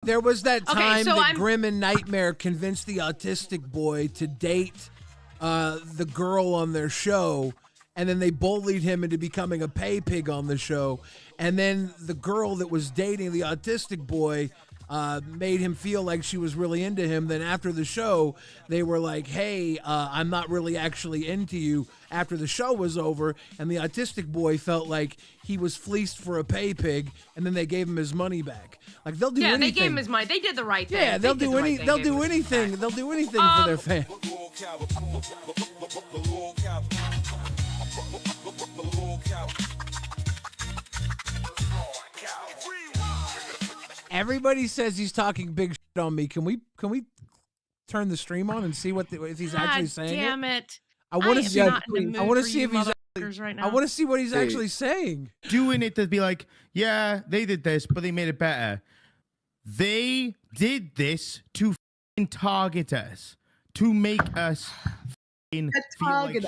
There was that time so that Grim and Nightmare convinced the autistic boy to date the girl on their show, and then they bullied him into becoming a pay pig on the show. And then the girl that was dating the autistic boy made him feel like she was really into him. Then after the show, they were like, hey, I'm not really actually into you after the show was over. And the autistic boy felt like he was fleeced for a pay pig, and then they gave him his money back. Like, they'll do anything. Yeah, they gave him his money. They did the right thing. Yeah, they'll do anything. They'll do anything for their fans. Everybody says he's talking big shit on me. Can we turn the stream on and see if he's actually saying it? Damn it! I want to see. I want to see if he's. Right now. I want to see what he's actually saying. Doing it to be like, yeah, they did this, but they made it better. They did this to target us, to make us feel like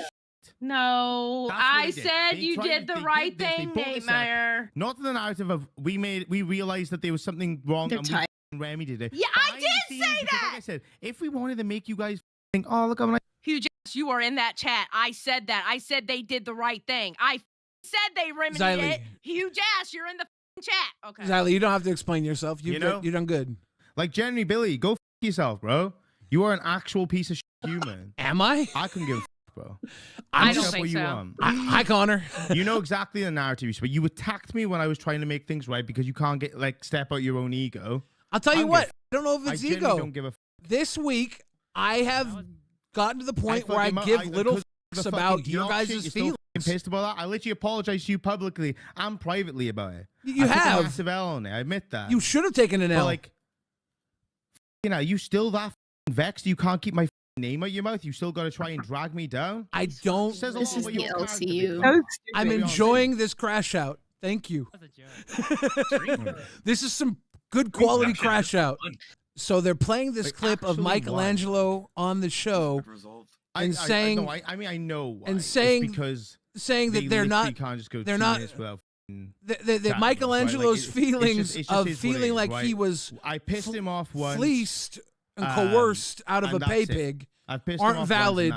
No, I said you did the right thing, Nightmare. Not the narrative of we realized that there was something wrong and remedied it. Yeah, I did say that. Like I said, if we wanted to make you guys think, oh, look, I'm like, Huge ass, you are in that chat. I said that. I said they did the right thing. I said they remedied it. Huge ass, you're in the chat. Okay. Xylee, you don't have to explain yourself. You've done good. Like, Jeremy Billy, go yourself, bro. You are an actual piece of human. Am I? I couldn't give a bro. I don't think so. Hi, Connor. You know exactly the narrative, but you attacked me when I was trying to make things right because you can't step out your own ego. I'll tell you what. I don't know if it's ego. Don't give a this week, I have gotten to the point where I give little fucks about your guys' feelings. Pissed about that. I literally apologized to you publicly and privately about it. You I have. took a massive L on it. I admit that. You should have taken an L. But like, you still that vexed? You can't keep my name out your mouth. You still got to try and drag me down. I don't. This is the LCU. I'm enjoying this crash out. Thank you. This is some good quality crash out. So they're playing this clip of Michelangelo on the show and saying, I know why. And saying, because that they're not, can't just go they're not, that Michelangelo's feelings of feeling like he was I pissed him off once, fleeced and coerced out of a pay pig aren't valid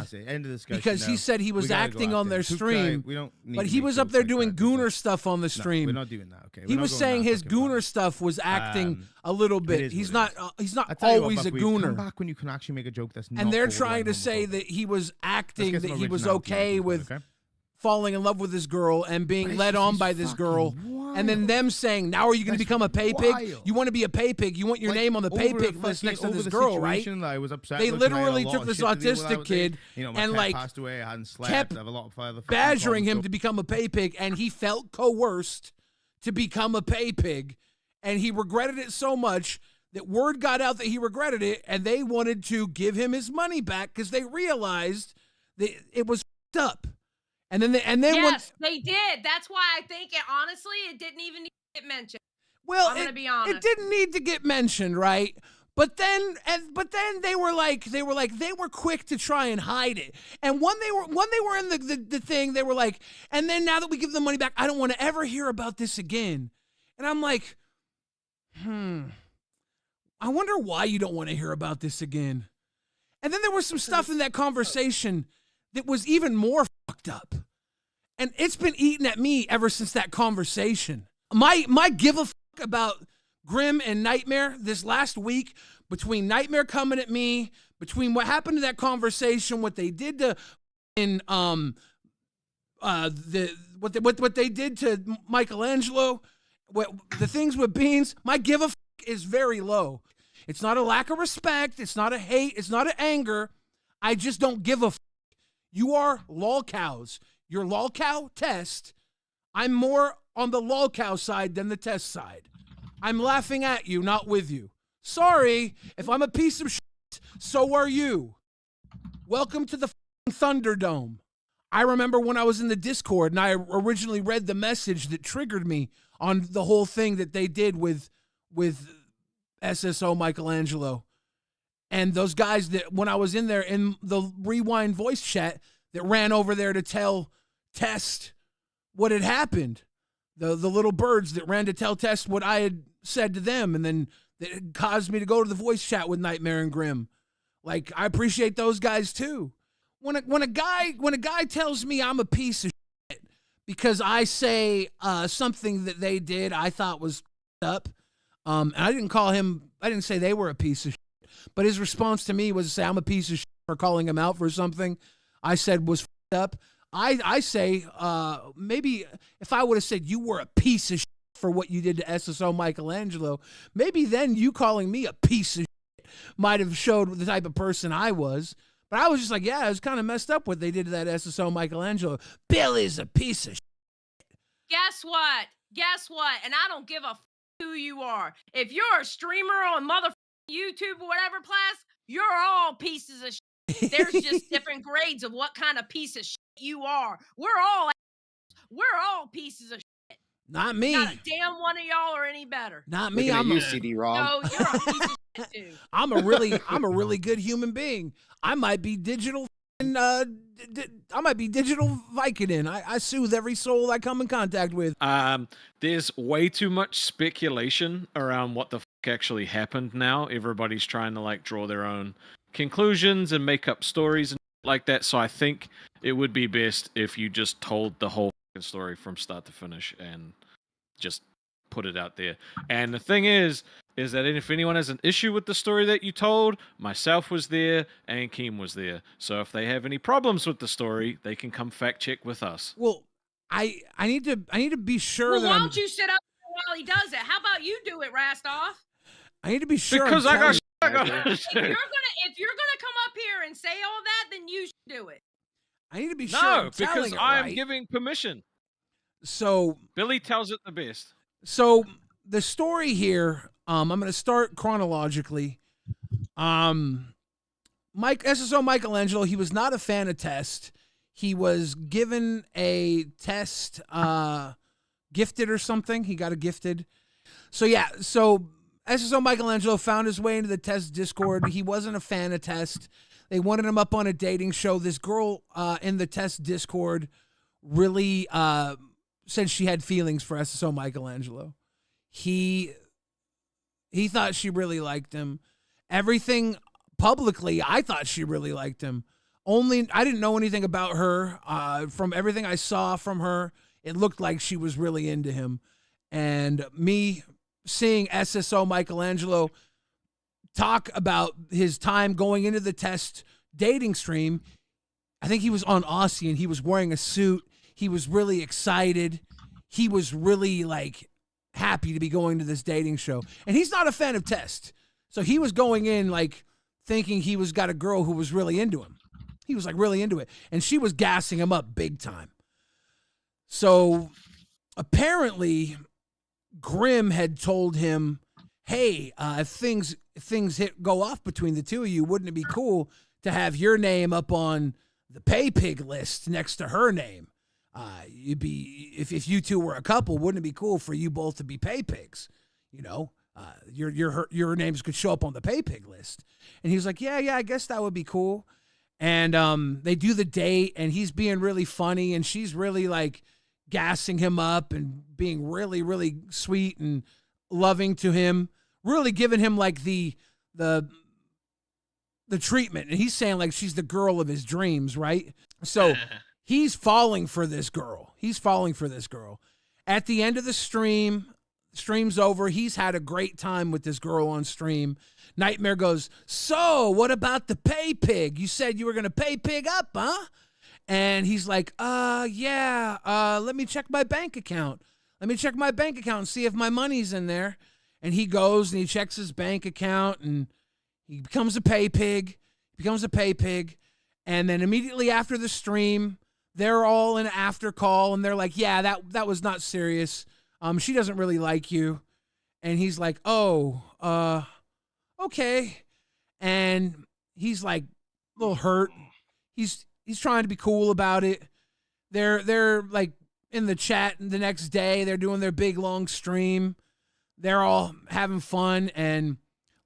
because he said he was acting on their stream, but he was up there doing gooner stuff on the stream. We're not doing that. Okay, he was saying his gooner stuff was acting a little bit. He's not always a gooner. Come back when you can actually make a joke that's not. And they're trying to say that he was acting, that he was okay with falling in love with this girl and being led on by this girl. And then them saying, now are you going to become a pay pig? You want to be a pay pig. You want your name on the pay pig list next to this girl, right? I was upset they literally took this autistic kid and like kept badgering him to become a pay pig, and he felt coerced to become a pay pig, and he regretted it so much that word got out that he regretted it, and they wanted to give him his money back because they realized that it was f***ed up. And then yes, they did. That's why I think honestly, it didn't even need to get mentioned. Well, I'm gonna be honest. It didn't need to get mentioned, right? But then they were quick to try and hide it. And when they were in the thing, they were like, and then now that we give them money back, I don't want to ever hear about this again. And I'm like, I wonder why you don't want to hear about this again. And then there was some stuff in that conversation that was even more fucked up. And it's been eating at me ever since that conversation. My give a fuck about Grim and Nightmare this last week, between Nightmare coming at me, between what happened to that conversation, what they did to what they did to Michelangelo, the things with Beans, my give a fuck is very low. It's not a lack of respect, it's not a hate, it's not an anger. I just don't give a fuck. You are lolcows. Your lolcow test. I'm more on the lolcow side than the test side. I'm laughing at you, not with you. Sorry, if I'm a piece of shit, so are you. Welcome to the Thunderdome. I remember when I was in the Discord and I originally read the message that triggered me on the whole thing that they did with SSO Michelangelo. And those guys that, when I was in there in the Rewind voice chat, that ran over there to tell Test what had happened. The little birds that ran to tell Test what I had said to them. And then that caused me to go to the voice chat with Nightmare and Grim. Like, I appreciate those guys too. When a guy tells me I'm a piece of shit because I say something that they did I thought was up, and I didn't say they were a piece of shit, but his response to me was to say I'm a piece of shit for calling him out for something I said was up. I say maybe if I would have said you were a piece of shit for what you did to SSO Michelangelo, maybe then you calling me a piece of shit might have showed the type of person I was. But I was just like, yeah, it was kind of messed up what they did to that SSO Michelangelo. Bill is a piece of shit. Guess what? And I don't give a who you are. If you're a streamer on YouTube or whatever class, you're all pieces of shit. There's just different grades of what kind of piece of shit you are. We're all pieces of shit. Not me. Not a damn one of y'all are any better. Not me. I'm a CD-ROM. No, you're a piece of shit too. I'm a really good human being. I might be digital Vicodin. I soothe every soul I come in contact with. There's way too much speculation around what the fuck actually happened now. Everybody's trying to like draw their own conclusions and make up stories and like that. So I think it would be best if you just told the whole story from start to finish and just put it out there. And the thing is that if anyone has an issue with the story that you told, myself was there and Keem was there. So if they have any problems with the story, they can come fact check with us. Well, I need to be sure well, that why don't you sit up while he does it? How about you do it, Rastoff? I need to be sure. Because I got if you're gonna come up here and say all that, then you should do it. I need to be sure. No, because it I'm right. giving permission. So Billy tells it the best. So the story here, I'm going to start chronologically. SSO Michelangelo, he was not a fan of test. He was given a test, gifted or something. He got a gifted. So SSO Michelangelo found his way into the test Discord. He wasn't a fan of test. They wanted him up on a dating show. This girl in the test Discord really said she had feelings for SSO Michelangelo. He thought she really liked him. Everything publicly, I thought she really liked him. Only I didn't know anything about her. From everything I saw from her, it looked like she was really into him. And me seeing SSO Michelangelo talk about his time going into the test dating stream, I think he was on Aussie and he was wearing a suit. He was really excited. He was really like happy to be going to this dating show. And he's not a fan of test. So he was going in like thinking he was got a girl who was really into him. He was like really into it. And she was gassing him up big time. So apparently Grim had told him, hey, if things go off between the two of you, wouldn't it be cool to have your name up on the pay pig list next to her name? You'd be if you two were a couple, wouldn't it be cool for you both to be pay pigs? You know, your names could show up on the pay pig list. And he was like, yeah, I guess that would be cool. And they do the date, and he's being really funny, and she's really like gassing him up and being really, really sweet and loving to him, really giving him like the treatment. And he's saying like she's the girl of his dreams, right? So he's falling for this girl. At the end of the stream's over. He's had a great time with this girl on stream. Nightmare goes, so what about the pay pig? You said you were going to pay pig up, huh? And he's like, yeah, let me check my bank account. And see if my money's in there. And he goes and he checks his bank account and he becomes a pay pig. And then immediately after the stream, they're all in an after call and they're like, yeah, that was not serious. She doesn't really like you. And he's like, oh, okay. And he's like a little hurt. He's trying to be cool about it. They're like in the chat the next day. They're doing their big long stream. They're all having fun and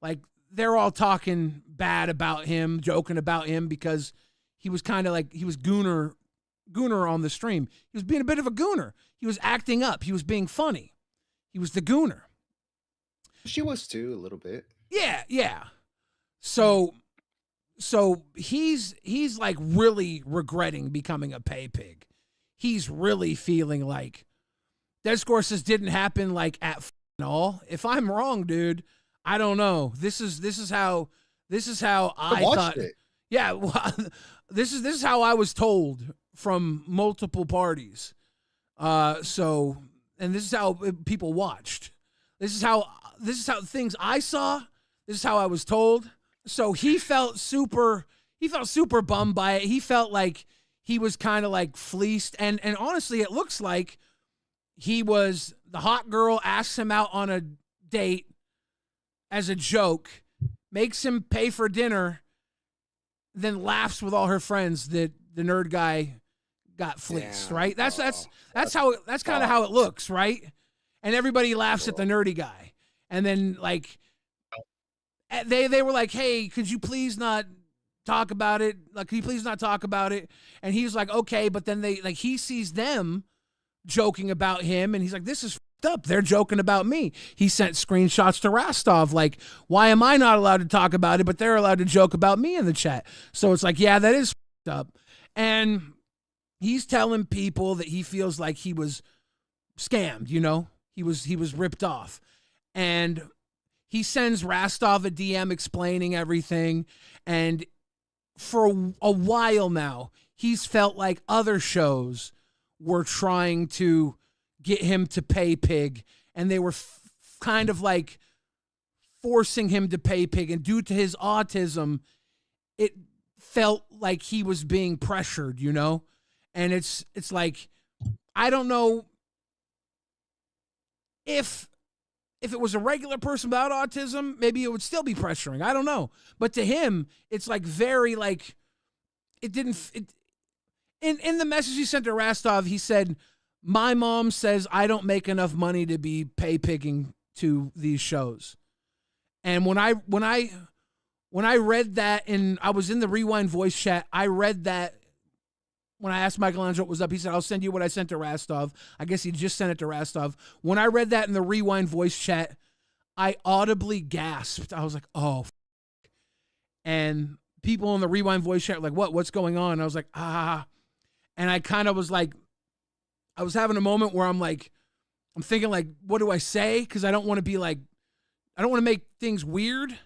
like they're all talking bad about him, joking about him because he was kind of like he was gooner on the stream. He was being a bit of a gooner. He was acting up. He was being funny. He was the gooner. She was too, a little bit. Yeah. So he's like really regretting becoming a pay pig. He's really feeling like discourses didn't happen like at all. If I'm wrong, dude, I don't know. This is how I thought. It. Yeah, well, this is how I was told from multiple parties. So, and this is how people watched. This is how things I saw. This is how I was told. So he felt super bummed by it. He felt like he was kind of like fleeced. And honestly, it looks like the hot girl asks him out on a date as a joke, makes him pay for dinner, then laughs with all her friends that the nerd guy got fleeced, right? That's kind of how it looks, right? And everybody laughs at the nerdy guy. And then like they were like, "Hey, could you please not talk about it? Like, could you please not talk about it?" And he's like, "Okay," but then he sees them joking about him, and he's like, "This is f***ed up. They're joking about me." He sent screenshots to Rostov, like, "Why am I not allowed to talk about it, but they're allowed to joke about me in the chat?" So it's like, yeah, that is f***ed up. And he's telling people that he feels like he was scammed, you know? He was ripped off. And he sends Rostov a DM explaining everything. And for a while now, he's felt like other shows were trying to get him to pay pig, and they were kind of like forcing him to pay pig. And due to his autism, it felt like he was being pressured, you know? And it's like, I don't know if it was a regular person without autism, maybe it would still be pressuring. I don't know. But to him, it's like very like, in the message he sent to Rostov, he said, "My mom says I don't make enough money to be pay pigging to these shows." And when I read that, and I was in the Rewind voice chat, I read that when I asked Michelangelo what was up. He said, "I'll send you what I sent to Rostov." I guess he just sent it to Rostov. When I read that in the Rewind voice chat, I audibly gasped. I was like, "Oh," and people in the Rewind voice chat were like, "What's going on?" And I was like, "Ah." And I kind of was like, I was having a moment where I'm thinking like, what do I say? Because I don't want to be like, I don't want to make things weird.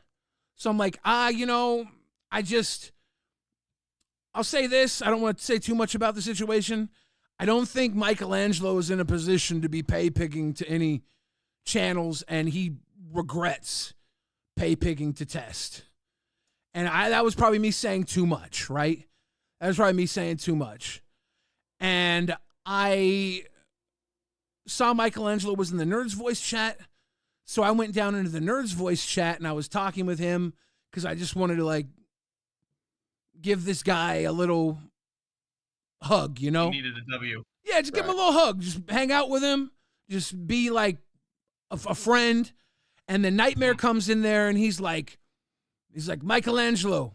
So I'm like, you know, I'll say this. I don't want to say too much about the situation. I don't think Michelangelo is in a position to be pay pigging to any channels, and he regrets pay pigging to Test. And that was probably me saying too much, right? That was probably me saying too much. And I saw Michelangelo was in the Nerds Voice chat. So I went down into the Nerds Voice chat, and I was talking with him because I just wanted to like give this guy a little hug, you know? He needed a W. Yeah, just give him a little hug. Just hang out with him. Just be like a friend. And then Nightmare comes in there, and he's like, "Michelangelo,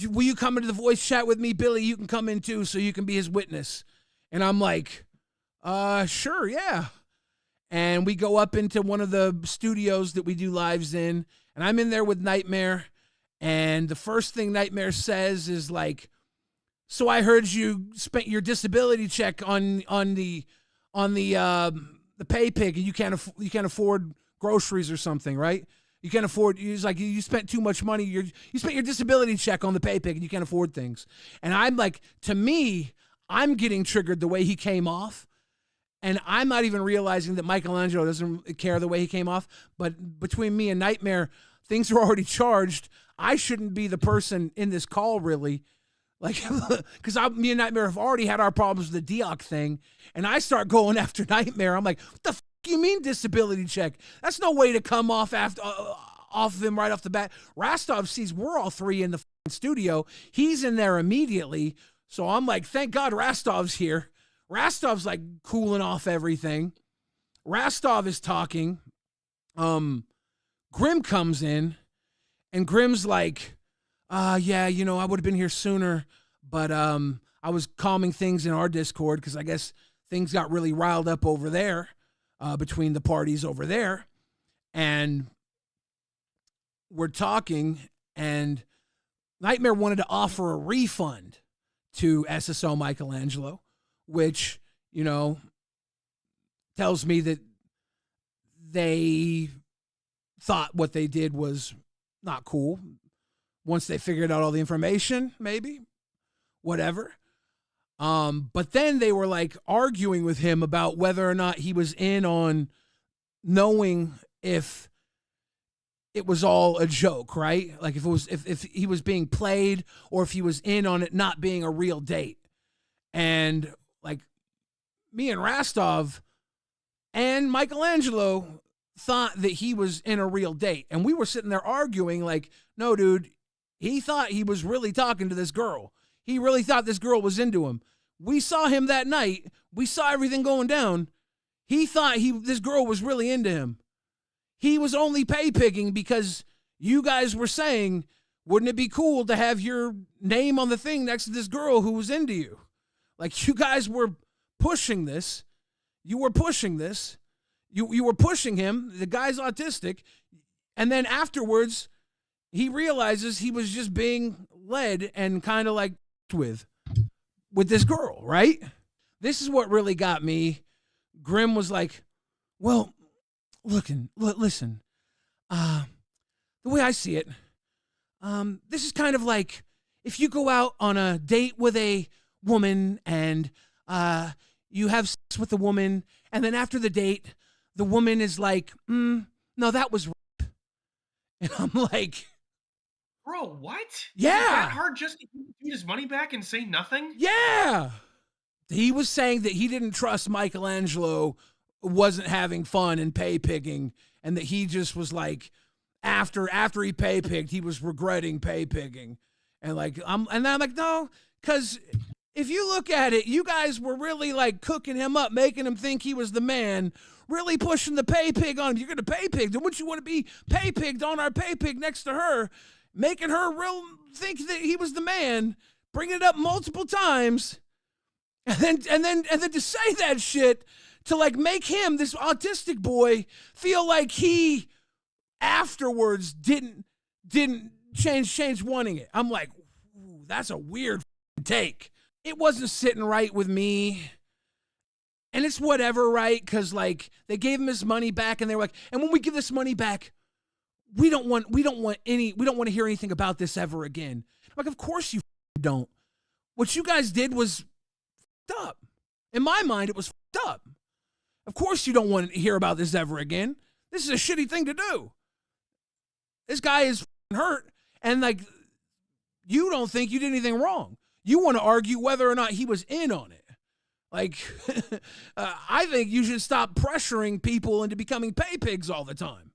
will you come into the voice chat with me? Billy, you can come in too, so you can be his witness." And I'm like, sure, yeah. And we go up into one of the studios that we do lives in, and I'm in there with Nightmare. And the first thing Nightmare says is like, "So I heard you spent your disability check on the pay pig, and you can't afford groceries or something, right? You can't afford." He's like, "You spent too much money. You spent your disability check on the pay pig, and you can't afford things." And I'm like, to me, I'm getting triggered the way he came off. And I'm not even realizing that Michelangelo doesn't care the way he came off. But between me and Nightmare, things are already charged. I shouldn't be the person in this call, really. Like, because me and Nightmare have already had our problems with the Deoc thing. And I start going after Nightmare. I'm like, "What the f*** you mean disability check? That's no way to come off off of him right off the bat." Rostov sees we're all three in the studio. He's in there immediately. So I'm like, thank God Rostov's here. Rostov's like cooling off everything. Rostov is talking. Grim comes in, and Grim's like, "Yeah, you know, I would have been here sooner, but I was calming things in our Discord because I guess things got really riled up over there between the parties over there." and we're talking, and Nightmare wanted to offer a refund to SSO Michelangelo, which, you know, tells me that they thought what they did was not cool. Once they figured out all the information, maybe, whatever. But then they were like arguing with him about whether or not he was in on knowing if it was all a joke, right? Like if he was being played, or if he was in on it not being a real date. And like me and Rastov and Michelangelo thought that he was in a real date. And we were sitting there arguing like, no, dude, he thought he was really talking to this girl. He really thought this girl was into him. We saw him that night. We saw everything going down. He thought this girl was really into him. He was only pay picking because you guys were saying, wouldn't it be cool to have your name on the thing next to this girl who was into you? Like, you guys were pushing this. You were pushing this. You were pushing him. The guy's autistic. And then afterwards, he realizes he was just being led and kind of like with this girl, right? This is what really got me. Grim was like, well, listen, the way I see it, this is kind of like if you go out on a date with a woman and you have sex with the woman, and then after the date, the woman is like, no, that was rape. And I'm like, bro, what? Yeah. Is it that hard just to give his money back and say nothing? Yeah. He was saying that he didn't trust Michelangelo wasn't having fun and pay picking, and that he just was like, after he pay picked, he was regretting pay picking. And like, I'm like, no, because if you look at it, you guys were really like cooking him up, making him think he was the man, really pushing the pay pig on him. You're going to pay pig. Then wouldn't you want to be pay pigged on our pay pig next to her, making her real think that he was the man, bringing it up multiple times. And then to say that shit, to like make him, this autistic boy, feel like he afterwards didn't change wanting it. I'm like, ooh, that's a weird take. It wasn't sitting right with me. And it's whatever, right? Because like they gave him his money back, and they were like, and when we give this money back, we don't want to hear anything about this ever again. I'm like, of course you don't. What you guys did was up. In my mind, it was up. Of course you don't want to hear about this ever again. This is a shitty thing to do. This guy is hurt, and like, you don't think you did anything wrong. You want to argue whether or not he was in on it. Like, I think you should stop pressuring people into becoming pay pigs all the time.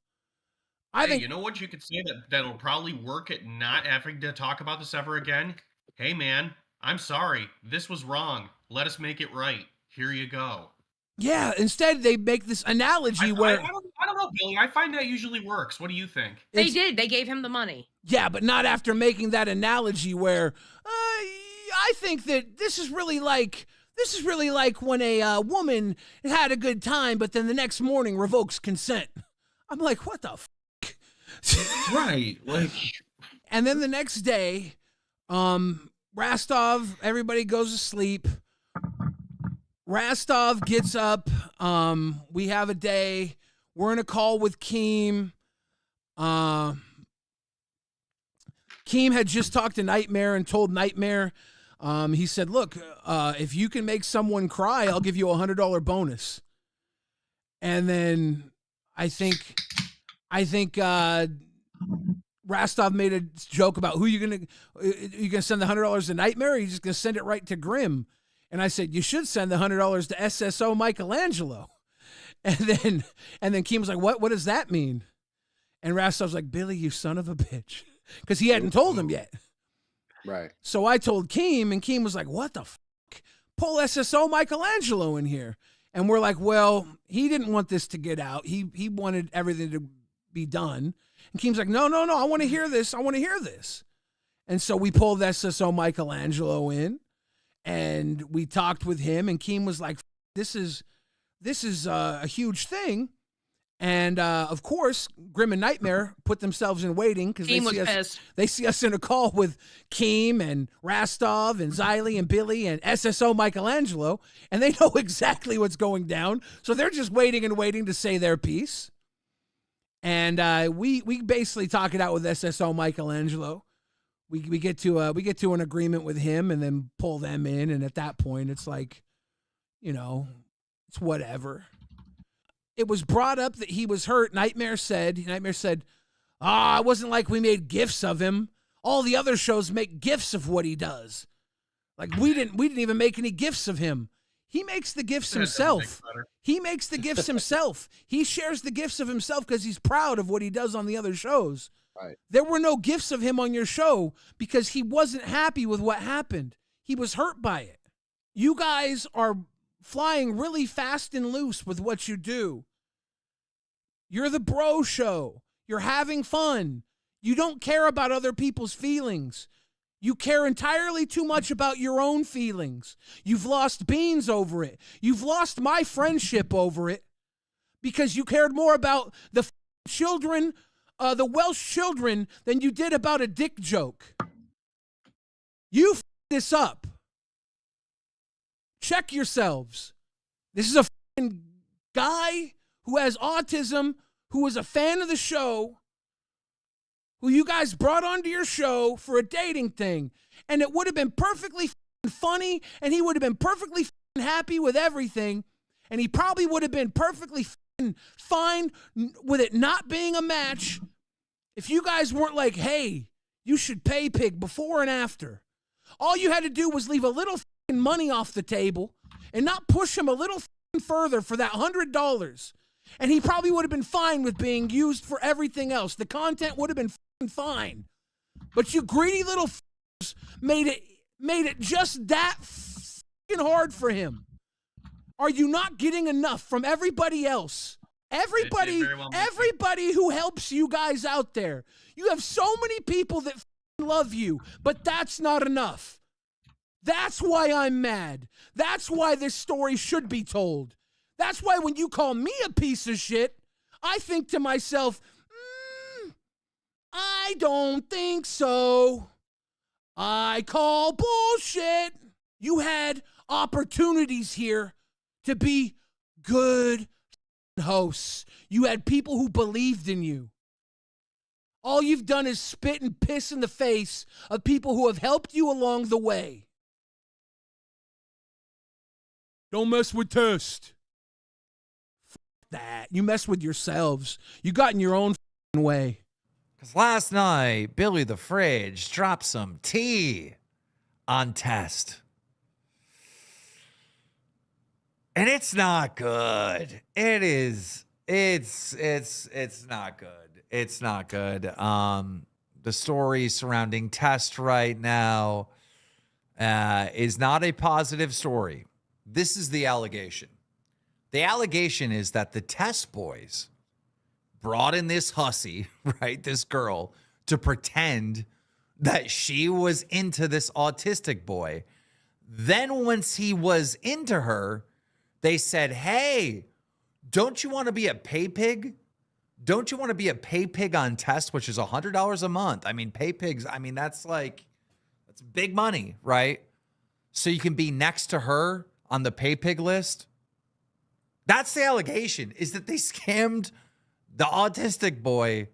I think, you know what you could say that'll probably work at not having to talk about this ever again? Hey man, I'm sorry. This was wrong. Let us make it right. Here you go. Yeah, instead they make this analogy where... I don't know, Billy. I find that usually works. What do you think? They did. They gave him the money. Yeah, but not after making that analogy where I think that this is really like when a woman had a good time, but then the next morning revokes consent. I'm like, what the f***? Right. Like, and then the next day, Rastov, everybody goes to sleep. Rastov gets up. We have a day. We're in a call with Keem. Keem had just talked to Nightmare and told Nightmare, he said, look, if you can make someone cry, I'll give you a $100 bonus. And then I think Rastov made a joke about who you gonna send the $100 to Nightmare, or are you just gonna send it right to Grim? And I said, you should send the $100 to SSO Michelangelo. And then Keem was like, what does that mean? And Rastov's like, Billy, you son of a bitch. Because he hadn't told him yet. Right. So I told Keem, and Keem was like, what the fuck? Pull SSO Michelangelo in here. And we're like, well, he didn't want this to get out. He wanted everything to be done. And Keem's like, no, I want to hear this. And so we pulled SSO Michelangelo in, and we talked with him, and Keem was like, this is a huge thing. And of course, Grim and Nightmare put themselves in waiting because they see us in a call with Keem and Rastov and Xylee and Billy and SSO Michelangelo, and they know exactly what's going down. So they're just waiting and waiting to say their piece. And we basically talk it out with SSO Michelangelo. We get to an agreement with him and then pull them in. And at that point, it's like, it's whatever. It was brought up that he was hurt. Nightmare said, it wasn't like we made GIFs of him. All the other shows make GIFs of what he does. Like we didn't even make any GIFs of him. He makes the GIFs himself. He makes the GIFs himself. He shares the GIFs of himself because he's proud of what he does on the other shows. Right. There were no GIFs of him on your show because he wasn't happy with what happened. He was hurt by it. You guys are flying really fast and loose with what you do. You're the bro show. You're having fun. You don't care about other people's feelings. You care entirely too much about your own feelings. You've lost Beans over it. You've lost my friendship over it because you cared more about the children, the Welsh children, than you did about a dick joke. You this up. Check yourselves. This is a guy who has autism, who was a fan of the show, who you guys brought onto your show for a dating thing. And it would have been perfectly funny, and he would have been perfectly happy with everything. And he probably would have been perfectly fine with it not being a match if you guys weren't like, hey, you should pay Pig before and after. All you had to do was leave a little money off the table and not push him a little further for that $100. And he probably would have been fine with being used for everything else. The content would have been fine. But you greedy little made it just that hard for him. Are you not getting enough from everybody else? Everybody who helps you guys out there. You have so many people that love you, but that's not enough. That's why I'm mad. That's why this story should be told. That's why when you call me a piece of shit, I think to myself, I don't think so. I call bullshit. You had opportunities here to be good hosts. You had people who believed in you. All you've done is spit and piss in the face of people who have helped you along the way. Don't mess with Test. That. You mess with yourselves. You got in your own way. Because last night, Billy the Fridge dropped some tea on Test. And it's not good. It's not good. It's not good. The story surrounding Test right now is not a positive story. This is the allegation. The allegation is that the Test boys brought in this hussy, right, this girl, to pretend that she was into this autistic boy. Then once he was into her, they said, hey, don't you want to be a pay pig? Don't you want to be a pay pig on Test, which is $100 a month? I mean, pay pigs, I mean, that's big money, right? So you can be next to her on the pay pig list. That's the allegation, is that they scammed the autistic boy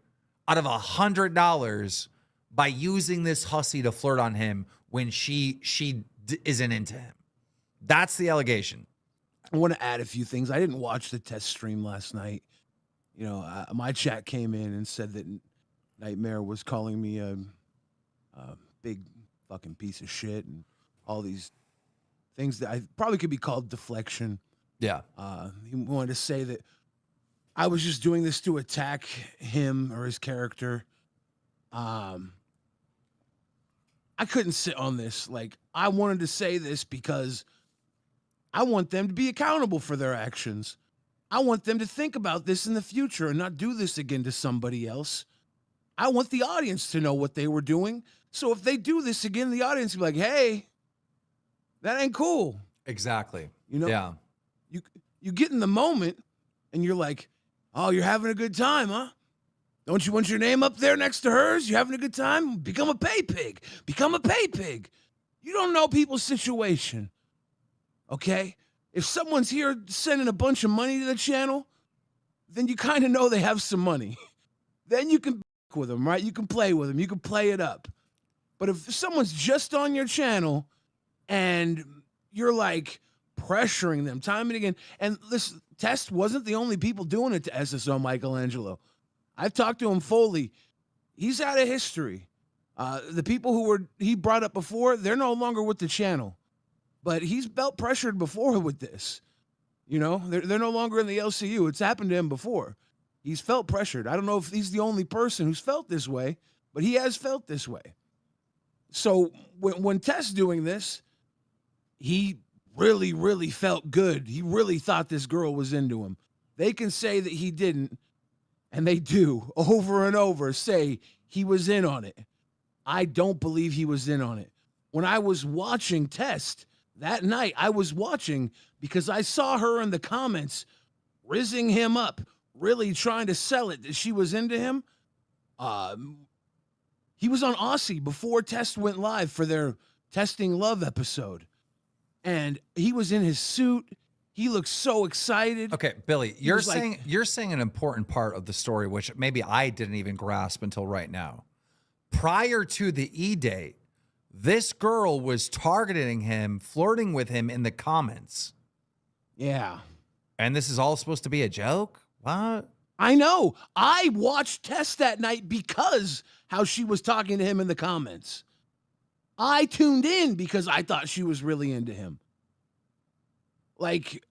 out of $100 by using this hussy to flirt on him when she isn't into him. That's the allegation. I want to add a few things. I didn't watch the Test stream last night. You know, my chat came in and said that Nightmare was calling me a big fucking piece of shit and all these things that I probably could be called deflection. Yeah. He wanted to say that I was just doing this to attack him or his character. I couldn't sit on this. Like, I wanted to say this because I want them to be accountable for their actions. I want them to think about this in the future and not do this again to somebody else. I want the audience to know what they were doing. So if they do this again, the audience will be like, hey, that ain't cool. Exactly. You know? Yeah. You get in the moment and you're like, Oh, you're having a good time, huh? Don't you want your name up there next to hers? You having a good time? Become a pay pig. Become a pay pig. You don't know people's situation. Okay? If someone's here sending a bunch of money to the channel, then you kind of know they have some money. Then you can with them, right? You can play with them. You can play it up. But if someone's just on your channel and you're like pressuring them time and again, and this Test wasn't the only people doing it to SSO Michelangelo. I've talked to him fully. He's out of history. The people who he brought up before, they're no longer with the channel. But he's felt pressured before with this. You know, they're no longer in the LCU. It's happened to him before. He's felt pressured. I don't know if he's the only person who's felt this way, but he has felt this way. So when Tess doing this, he really, really felt good. He really thought this girl was into him. They can say that he didn't, and they do over and over say he was in on it. I don't believe he was in on it. When I was watching Test that night, I was watching because I saw her in the comments rizzing him up, really trying to sell it that she was into him. He was on Aussie before Test went live for their Testing Love episode. And he was in his suit. He looked so excited. Okay, Billy, you're saying an important part of the story, which maybe I didn't even grasp until right now. Prior to the E-date, this girl was targeting him, flirting with him in the comments. Yeah. And this is all supposed to be a joke? What? I know. I watched Tess that night because how she was talking to him in the comments. I tuned in because I thought she was really into him. Like,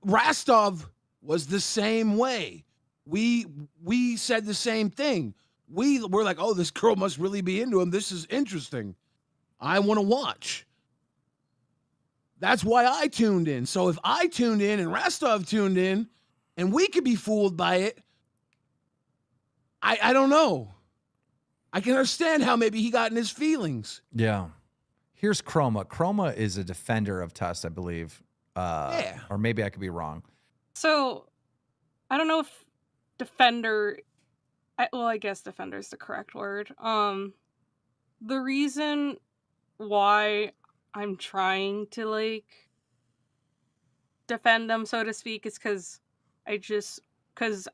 Rastov was the same way. We said the same thing. We were like, oh, this girl must really be into him. This is interesting. I want to watch. That's why I tuned in. So if I tuned in and Rastov tuned in and we could be fooled by it, I don't know. I can understand how maybe he got in his feelings. Yeah. Here's Chroma. Chroma is a defender of Test, I believe. Yeah. Or maybe I could be wrong. So, I don't know if defender... I guess defender is the correct word. The reason why I'm trying to, like, defend them, so to speak, is because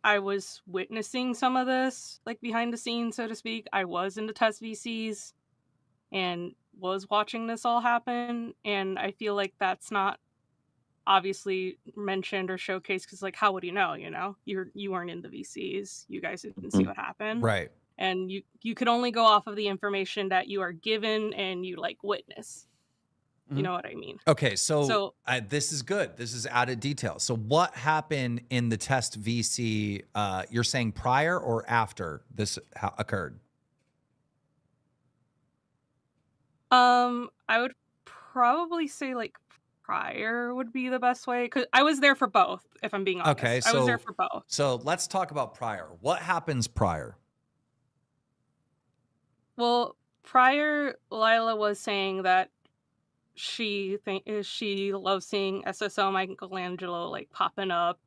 I was witnessing some of this, like, behind the scenes, so to speak. I was in the Test VCs and was watching this all happen, and I feel like that's not obviously mentioned or showcased because, like, how would you know? You weren't in the VCs, you guys didn't see what happened, Right? And you could only go off of the information that you are given and you, like, witness. You know what I mean? Okay, so this is good. This is added detail. So what happened in the Test VC? You're saying prior or after this occurred? I would probably say, like, prior would be the best way, because I was there for both, if I'm being honest. Okay, so I was there for both. So let's talk about prior. What happens prior? Well, prior, Lila was saying that she loves seeing SSO Michelangelo, like, popping up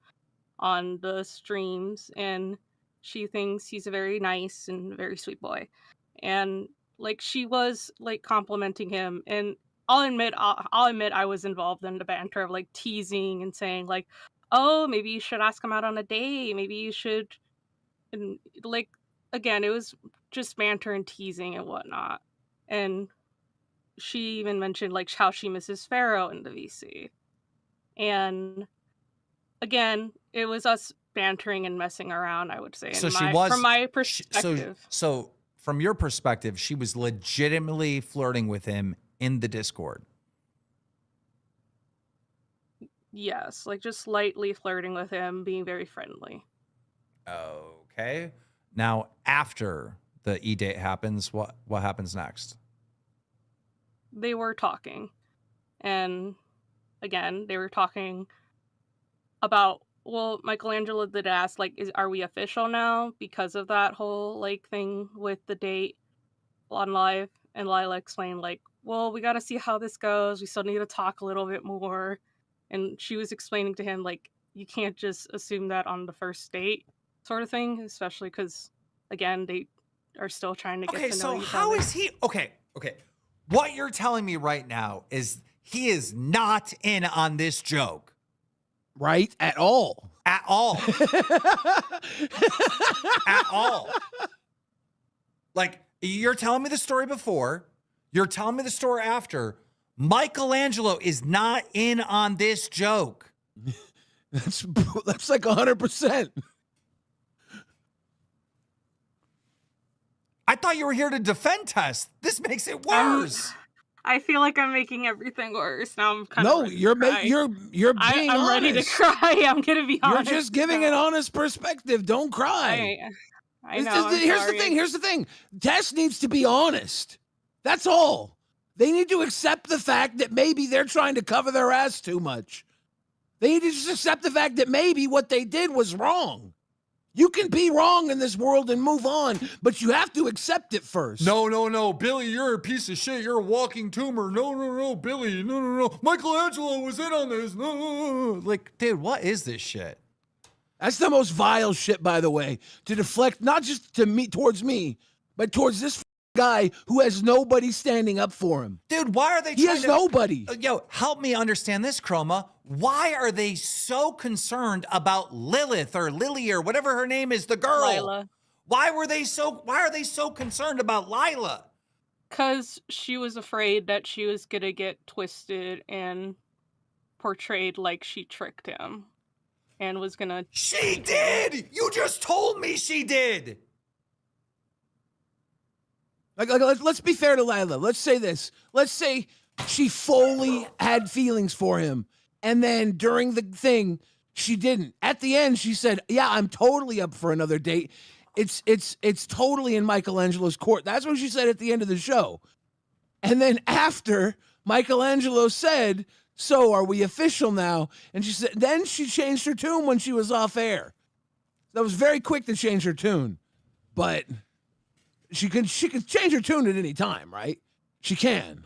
on the streams, and she thinks he's a very nice and very sweet boy. And, like, she was, like, complimenting him, and I'll admit I was involved in the banter of, like, teasing and saying, like, oh, maybe you should ask him out on a date, maybe you should, and, like, again, it was just banter and teasing and whatnot. And she even mentioned, like, how she misses Pharaoh in the VC. And again, it was us bantering and messing around, I would say. So from my perspective. So from your perspective, she was legitimately flirting with him in the Discord. Yes, like, just lightly flirting with him, being very friendly. Okay. Now, after the E-date happens, what happens next? They were talking. And again, they were talking about, well, Michelangelo did ask, like, are we official now because of that whole, like, thing with the date on live? And Lila explained, like, well, we got to see how this goes. We still need to talk a little bit more. And she was explaining to him, like, you can't just assume that on the first date. sort of thing, especially because, again, they are still trying to get Okay, to know so each how other. is he? Okay. What you're telling me right now is he is not in on this joke Right? At all. at all. At all. Like, you're telling me the story before, you're telling me the story after. Michelangelo is not in on this joke. That's like 100%. I thought you were here to defend Test. This makes it worse. I feel like I'm making everything worse. Now I'm kind of No, you're being I'm honest. ready to cry. I'm gonna be You're honest. just giving an honest perspective. Don't cry. I know. Here's the thing. Tess needs to be honest. That's all. They need to accept the fact that maybe they're trying to cover their ass too much. They need to just accept the fact that maybe what they did was wrong. You can be wrong in this world and move on, but you have to accept it first. No. Billy, you're a piece of shit. You're a walking tumor. No, Billy. No. Michelangelo was in on this. No. Like, dude, what is this shit? That's the most vile shit, by the way, to deflect not just towards me, but towards this guy who has nobody standing up for him. Dude, why are they He has nobody. Yo, help me understand this, Chroma. Why are they so concerned about Lilith or Lily or whatever her name is, the girl? Lila. Why are they so concerned about Lila? Because she was afraid that she was gonna get twisted and portrayed like she tricked him. And was gonna... She did! You just told me she did! Like, let's be fair to Lila. Let's say this. Let's say she fully had feelings for him. And then during the thing, she didn't. At the end, she said, yeah, I'm totally up for another date. It's totally in Michelangelo's court. That's what she said at the end of the show. And then after, Michelangelo said, so are we official now? And she said, then she changed her tune when she was off air. That was very quick to change her tune. But she could change her tune at any time, right? She can.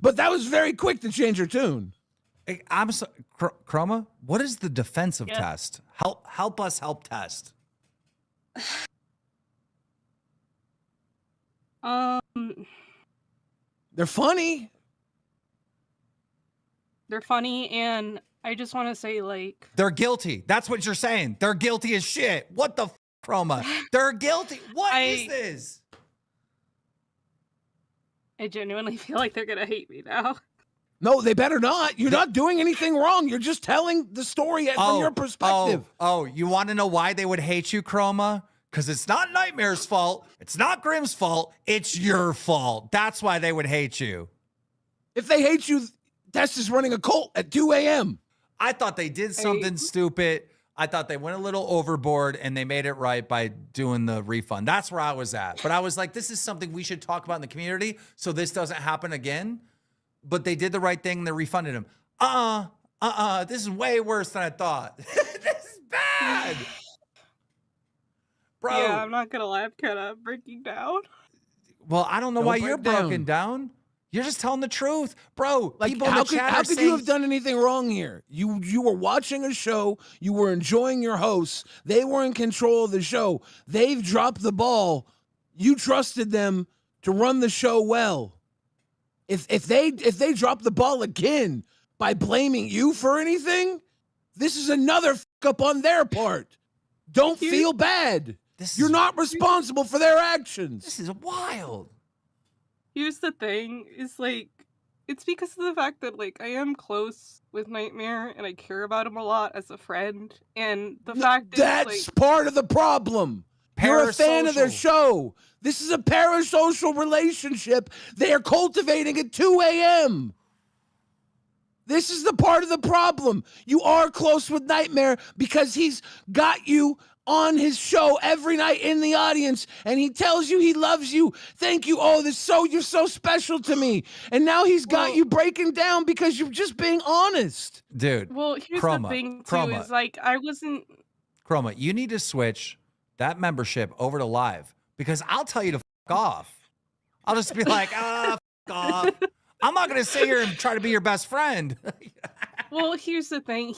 But that was very quick to change her tune. Hey, I'm so, Chroma, what is the defensive test? Help us help Test. They're funny. They're funny, and I just want to say, like... They're guilty. That's what you're saying. They're guilty as shit. What the Chroma? They're guilty. What is this? I genuinely feel like they're gonna hate me now. No, they better not. You're not doing anything wrong. You're just telling the story from your perspective. Oh, you want to know why they would hate you, Chroma? Because it's not Nightmare's fault. It's not Grimm's fault. It's your fault. That's why they would hate you. If they hate you, Tess is running a cult at 2 a.m. I thought they did something stupid. I thought they went a little overboard and they made it right by doing the refund. That's where I was at. But I was like, this is something we should talk about in the community so this doesn't happen again. But they did the right thing. They refunded him. This is way worse than I thought. This is bad. Bro. Yeah, I'm not gonna lie, I'm kind of breaking down. Well, I don't know why you're broken down. You're just telling the truth. Bro, like, people in the chat how could you have done anything wrong here? You were watching a show. You were enjoying your hosts. They were in control of the show. They've dropped the ball. You trusted them to run the show well. If they drop the ball again by blaming you for anything, this is another f up on their part. Don't feel bad. You're not responsible for their actions. This is wild. Here's the thing, is like, it's because of the fact that, like, I am close with Nightmare and I care about him a lot as a friend. And the fact is, that's like, part of the problem. You're a fan of their show. This is a parasocial relationship they are cultivating at 2 a.m. This is the part of the problem. You are close with Nightmare because he's got you on his show every night in the audience, and he tells you he loves you. Thank you. Oh, you're so special to me. And now he's got you breaking down because you're just being honest. Dude. Well, here's the thing, too, is like, I wasn't... Chroma, you need to switch that membership over to live because I'll tell you to f off. I'll just be like, f off. I'm not going to sit here and try to be your best friend. Well, here's the thing.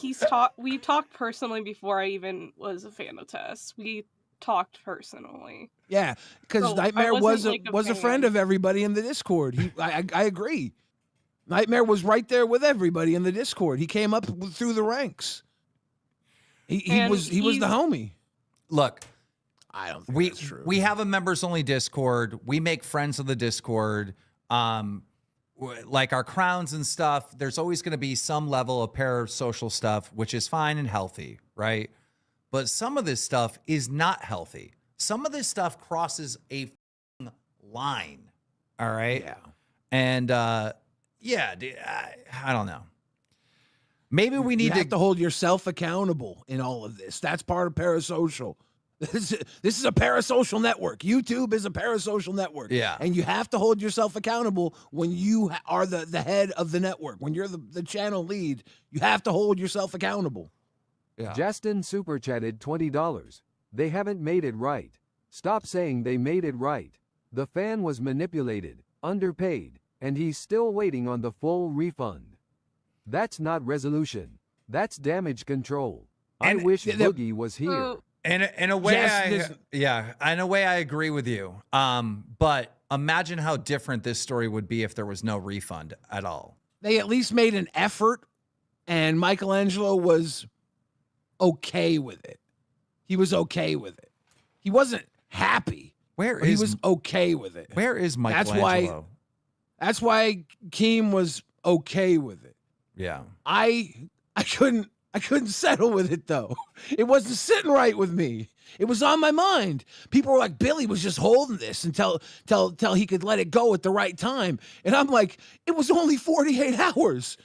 We talked personally before I even was a fan of Tess. We talked personally. Yeah, because So, I Nightmare wasn't, like, a was a friend fan. of everybody in the Discord. I agree. Nightmare was right there with everybody in the Discord. He came up through the ranks. He was the homie. Look, I don't think that's true. we have a members only Discord. We make friends of the Discord. Like our crowns and stuff, there's always going to be some level of parasocial stuff, which is fine and healthy, right? But some of this stuff is not healthy. Some of this stuff crosses a line. All right. Yeah. And yeah, dude, I don't know. Maybe we need you have to hold yourself accountable in all of this. That's part of Parasocial. This is a parasocial network. YouTube is a parasocial network. Yeah. And you have to hold yourself accountable when you are the head of the network. When you're the channel lead, you have to hold yourself accountable. Yeah. Justin super chatted $20. They haven't made it right. Stop saying they made it right. The fan was manipulated, underpaid, and he's still waiting on the full refund. That's not resolution. That's damage control. I wish Boogie was here. In a way, in a way, I agree with you. But imagine how different this story would be if there was no refund at all. They at least made an effort, and Michelangelo was okay with it. He was okay with it. He wasn't happy. He was okay with it. Where is Michelangelo? That's why Keem was okay with it. Yeah. I couldn't settle with it though. It wasn't sitting right with me. It was on my mind. People were like, Billy was just holding this until he could let it go at the right time. And I'm like, it was only 48 hours.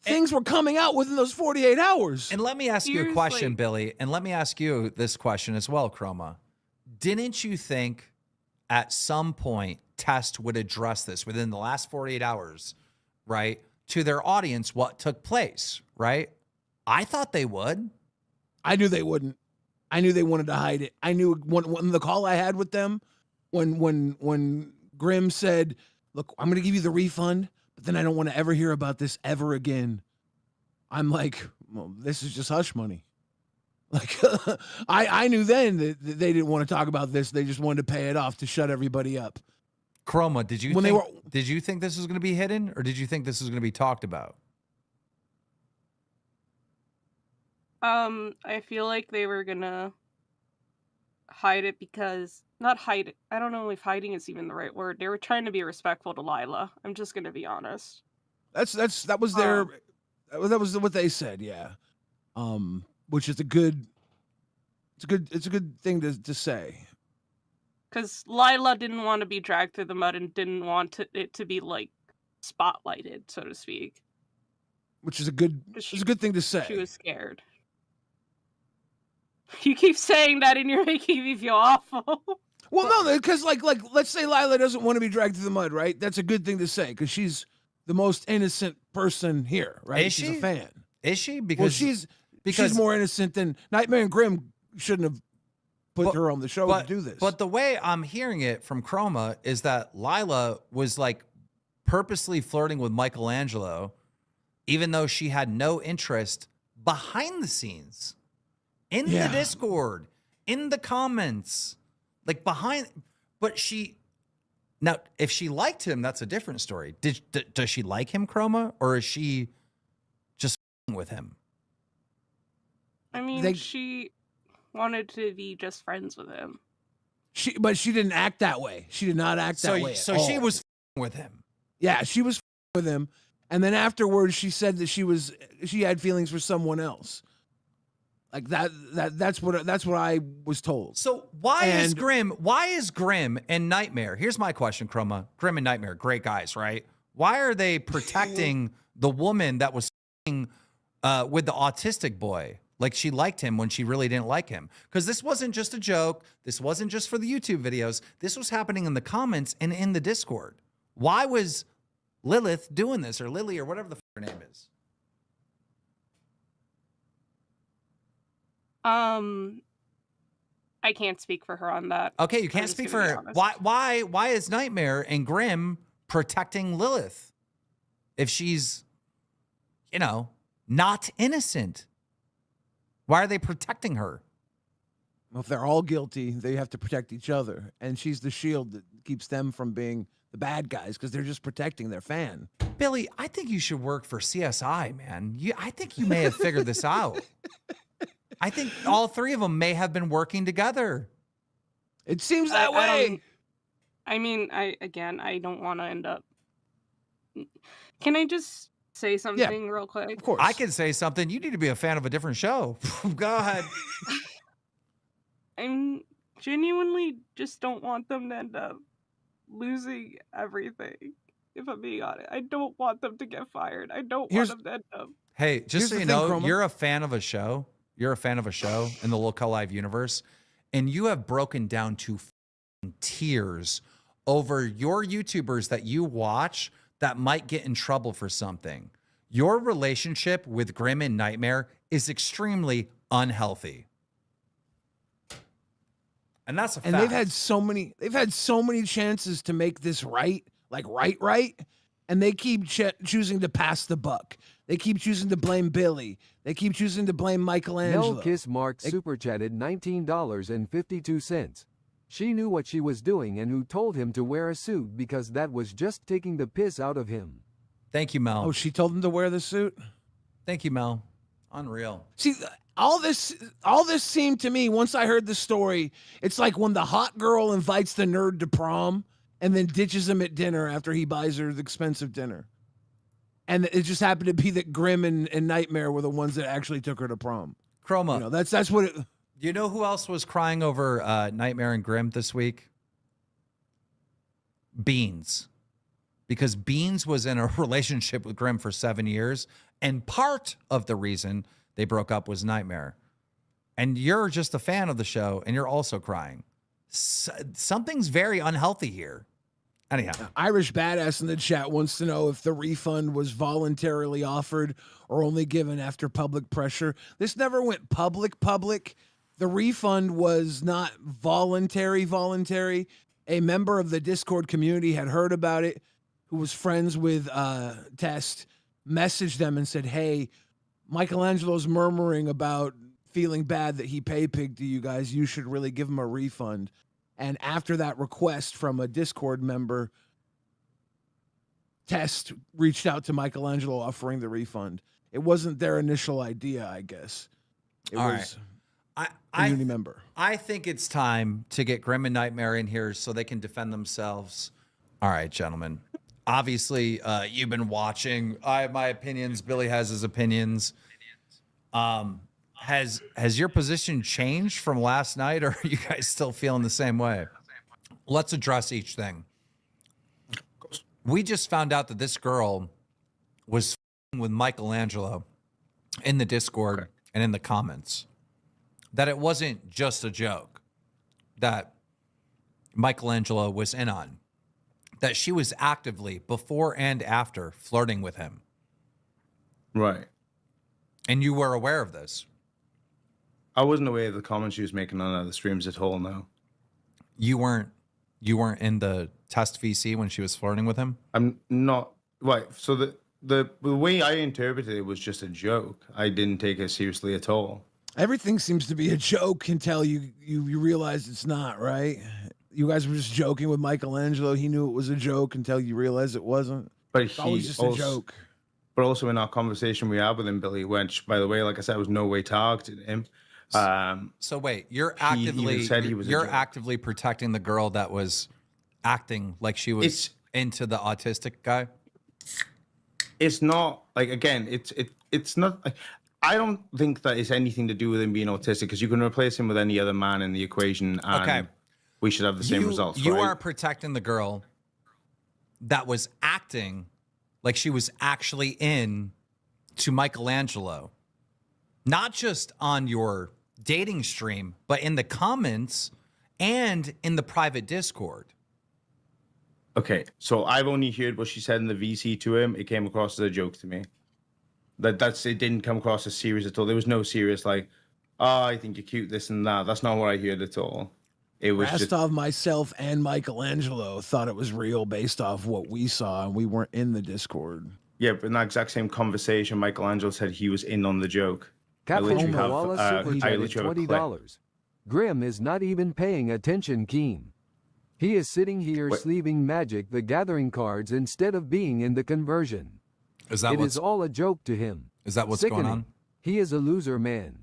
Things were coming out within those 48 hours. And let me ask you a question, Billy. And let me ask you this question as well, Chroma. Didn't you think at some point Test would address this within the last 48 hours, right? To their audience, what took place, right? I thought they would. I knew they wouldn't. I knew they wanted to hide it. I knew when the call I had with them, when Grimm said, look, I'm going to give you the refund, but then I don't want to ever hear about this ever again. I'm like, well, this is just hush money. Like, I knew then that they didn't want to talk about this. They just wanted to pay it off to shut everybody up. Chroma, did you think this was going to be hidden, or did you think this was going to be talked about? I feel like they were gonna hide it because not hide it. I don't know if hiding is even the right word. They were trying to be respectful to Lila. I'm just gonna be honest. That was what they said. Yeah. Which is a good thing to say. Because Lila didn't want to be dragged through the mud and didn't want it to be like spotlighted, so to speak. Which is a good thing to say. She was scared. You keep saying that and you're making me feel awful. Well, no, because like let's say Lila doesn't want to be dragged through the mud, right? That's a good thing to say because she's the most innocent person here, right? She's a fan. Is she? Because she's more innocent than Nightmare and Grimm shouldn't have put her on the show to do this. But the way I'm hearing it from Chroma is that Lila was like purposely flirting with Michelangelo, even though she had no interest behind the scenes, in the Discord, in the comments, like behind. But now, if she liked him, that's a different story. Does she like him, Chroma, or is she just with him? I mean, she wanted to be just friends with him. But she didn't act that way. She did not act that way. So she was with him. Yeah, she was with him, and then afterwards she said that she had feelings for someone else. Like that's what I was told. So why is Grimm and Nightmare? Here's my question, Chroma. Grimm and Nightmare, great guys, right? Why are they protecting the woman that was with the autistic boy? Like she liked him when she really didn't like him. Because this wasn't just a joke. This wasn't just for the YouTube videos. This was happening in the comments and in the Discord. Why was Lilith doing this, or Lily, or whatever the her name is? I can't speak for her on that. Okay, you can't speak for her. Why is Nightmare and Grimm protecting Lilith? If she's not innocent. Why are they protecting her? Well, if they're all guilty, they have to protect each other. And she's the shield that keeps them from being the bad guys because they're just protecting their fan. Billy, I think you should work for CSI, man. I think you may have figured this out. I think all three of them may have been working together. It seems that way. I don't want to end up. Can I just say something real quick? Of course. I can say something. You need to be a fan of a different show. Go ahead. I genuinely just don't want them to end up losing everything. If I'm being honest, I don't want them to get fired. I don't want them to end up. Hey, just so you know, Chroma. you're a fan of a show. You're a fan of a show in the Local Live universe, and you have broken down to tears over your YouTubers that you watch that might get in trouble for something. Your relationship with Grim and Nightmare is extremely unhealthy. And that's a fact. And they've had so many chances to make this right, like right, and they keep choosing to pass the buck. They keep choosing to blame Billy. They keep choosing to blame Michelangelo. Kiss Mark super chatted $19.52. She knew what she was doing and who told him to wear a suit because that was just taking the piss out of him. Thank you, Mel. Oh, she told him to wear the suit? Thank you, Mel. Unreal. See, all this seemed to me, once I heard the story, it's like when the hot girl invites the nerd to prom and then ditches him at dinner after he buys her the expensive dinner. And it just happened to be that Grim and Nightmare were the ones that actually took her to prom. Chroma. That's what it... You know who else was crying over Nightmare and Grim this week? Beans. Because Beans was in a relationship with Grim for 7 years, and part of the reason they broke up was Nightmare. And you're just a fan of the show, and you're also crying. Something's very unhealthy here. Anyhow. Irish Badass in the chat wants to know if the refund was voluntarily offered or only given after public pressure. This never went public. The refund was not voluntary. A member of the Discord community had heard about it, who was friends with Test, messaged them and said, hey, Michelangelo's murmuring about feeling bad that he pay-pigged to you guys. You should really give him a refund. And after that request from a Discord member, Test reached out to Michelangelo offering the refund. It wasn't their initial idea, I guess. It was a community member. I think it's time to get Grim and Nightmare in here so they can defend themselves. All right, gentlemen. Obviously, you've been watching. I have my opinions. Billy has his opinions. Has your position changed from last night, or are you guys still feeling the same way? Let's address each thing. We just found out that this girl was with Michelangelo in the Discord and in the comments. That it wasn't just a joke that Michelangelo was in on. That she was actively, before and after, flirting with him. Right. And you were aware of this. I wasn't aware of the comments she was making on other streams at all, no. You weren't in the test VC when she was flirting with him? I'm not. Right. So the way I interpreted it was just a joke. I didn't take it seriously at all. Everything seems to be a joke until you realize it's not, right? You guys were just joking with Michelangelo. He knew it was a joke until you realized it wasn't. But It's always just a joke. But also in our conversation we had with him, Billy, which, by the way, like I said, was no way targeted him. So wait, you're actively actively protecting the girl that was acting like she was into the autistic guy? It's not like, again, it's not. I don't think that it's anything to do with him being autistic, because you can replace him with any other man in the equation, and we should have the same results. You right? are protecting the girl that was acting like she was actually in to Michelangelo, not just on your dating stream, but in the comments and in the private Discord. Okay, so I've only heard what she said in the VC to him. It came across as a joke to me. It didn't come across as serious at all. There was no serious like, oh, I think you're cute, this and that. That's not what I heard at all. It was Rastov, myself, and Michelangelo thought it was real based off what we saw, and we weren't in the Discord. Yeah, but in that exact same conversation, Michelangelo said he was in on the joke. I literally Captain have, Wallace I super chatted literally have a clip. $20. Grim is not even paying attention, Keem. He is sitting here Wait. sleeving Magic the Gathering cards instead of being in the conversion. Is that It what's is all a joke to him. is that what's Sickening. going on? He is a loser man.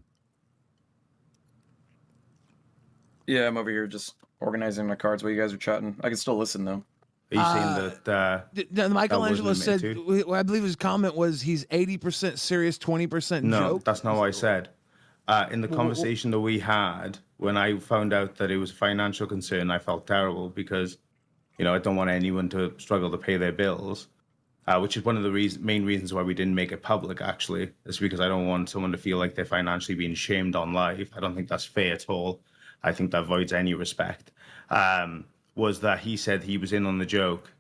Yeah, I'm over here just organizing my cards while you guys are chatting. I can still listen though. Are you saying that? Michelangelo wasn't said, admitted I believe his comment was he's 80% serious, 20% No, joke. that's not what I said. In the conversation that we had, when I found out that it was a financial concern, I felt terrible because, you know, I don't want anyone to struggle to pay their bills, which is one of the main reasons why we didn't make it public, actually. It's because I don't want someone to feel like they're financially being shamed on live. I don't think that's fair at all. I think that voids any respect. Was that he said he was in on the joke,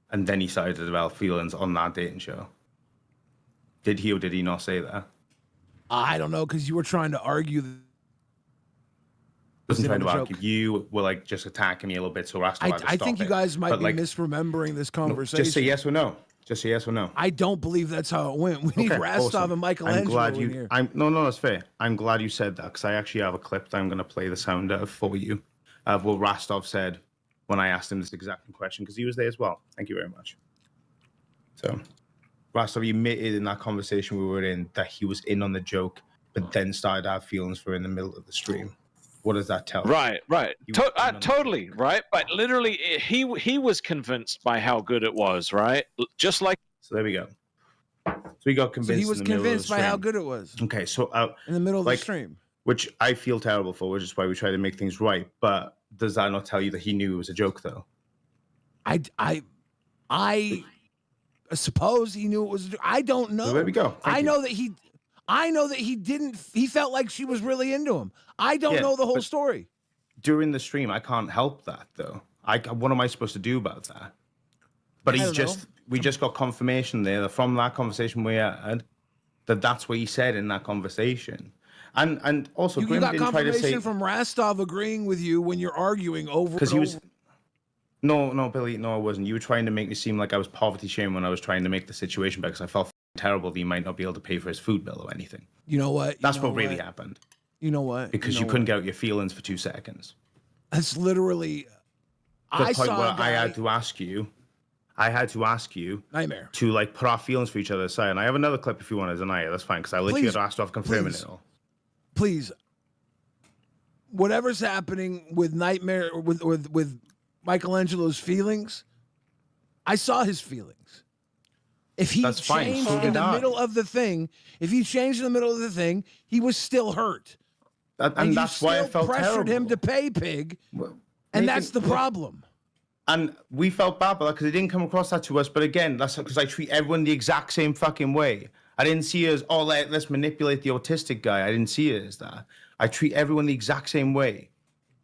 and then he started to develop feelings on that dating show. Did he or did he not say that? I don't know, because you were trying to argue. I wasn't trying to a argue. joke. You were like just attacking me a little bit, so I think you guys might be like, misremembering this no, conversation. just say yes or no. Just say yes or no. I don't believe that's how it went. We need Okay, Rastov awesome. and Michelangelo I'm glad in here. No, that's fair. I'm glad you said that because I actually have a clip that I'm going to play the sound of for you of what Rastov said when I asked him this exact question because he was there as well. Thank you very much. So, Rastov admitted in that conversation we were in that he was in on the joke, but then started to have feelings for in the middle of the stream. What does that tell you? Right. He was in on the Totally, joke. right? But literally, he was convinced by how good it was, right? Just like So there we go. So we got convinced. So he was in the middle of the convinced by how stream. good it was Okay, so in the middle of like, the stream. which I feel terrible for, which is why we try to make things right. But does that not tell you that he knew it was a joke, though? I suppose he knew it was. I don't know. So there we go. I know that he didn't. He felt like she was really into him. I don't Yeah, know the whole but- story. During the stream, I can't help that, though. What am I supposed to do about that? But I don't we just got confirmation there that from that conversation we had that that's what he said in that conversation. And also, You Grim got didn't try to confirmation say from Rastov agreeing with you when you're arguing over. because and he was. over. No, Billy, no, I wasn't. You were trying to make me seem like I was poverty shaming when I was trying to make the situation better because I felt terrible that he might not be able to pay for his food bill or anything. You know what? That's what really happened. You know what? Because you couldn't get out your feelings for 2 seconds. That's literally. The I point saw where a guy, I had to ask you nightmare. to like put our feelings for each other aside. And I have another clip if you want to deny it. That's fine because I literally Please, had asked off confirming please. it all. Please. Whatever's happening with Nightmare with Michelangelo's feelings, I saw his feelings. If he That's fine. changed So in did the I. middle of the thing, he was still hurt. And that's why I still felt pressured terrible. him to pay Pig, Well, and Nathan, that's the problem. And we felt bad about that because it didn't come across that to us. But again, that's because I treat everyone the exact same fucking way. I didn't see it as, oh, let's manipulate the autistic guy. I didn't see it as that. I treat everyone the exact same way.